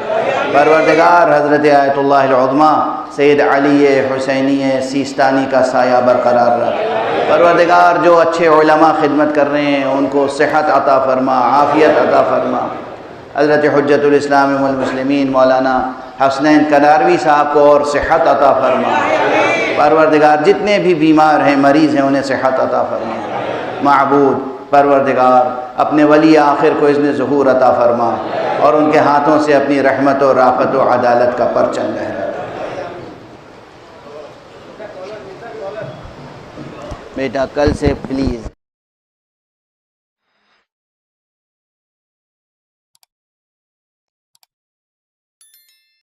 پروردگار حضرت آیت اللہ العظمیٰ سید علی حسینی سیستانی کا سایہ برقرار رکھ۔ پروردگار جو اچھے علماء خدمت کر رہے ہیں ان کو صحت عطا فرما، عافیت عطا فرما۔ حضرت حجت الاسلام والمسلمین مولانا حسنین کناروی صاحب کو اور صحت عطا فرما۔ پروردگار جتنے بھی بیمار ہیں مریض ہیں انہیں صحت عطا فرما۔ معبود پروردگار اپنے ولی آخر کو اذن ظہور عطا فرما اور ان کے ہاتھوں سے اپنی رحمت و رافت و عدالت کا پرچم لہرا۔ بیٹا کل سے پلیز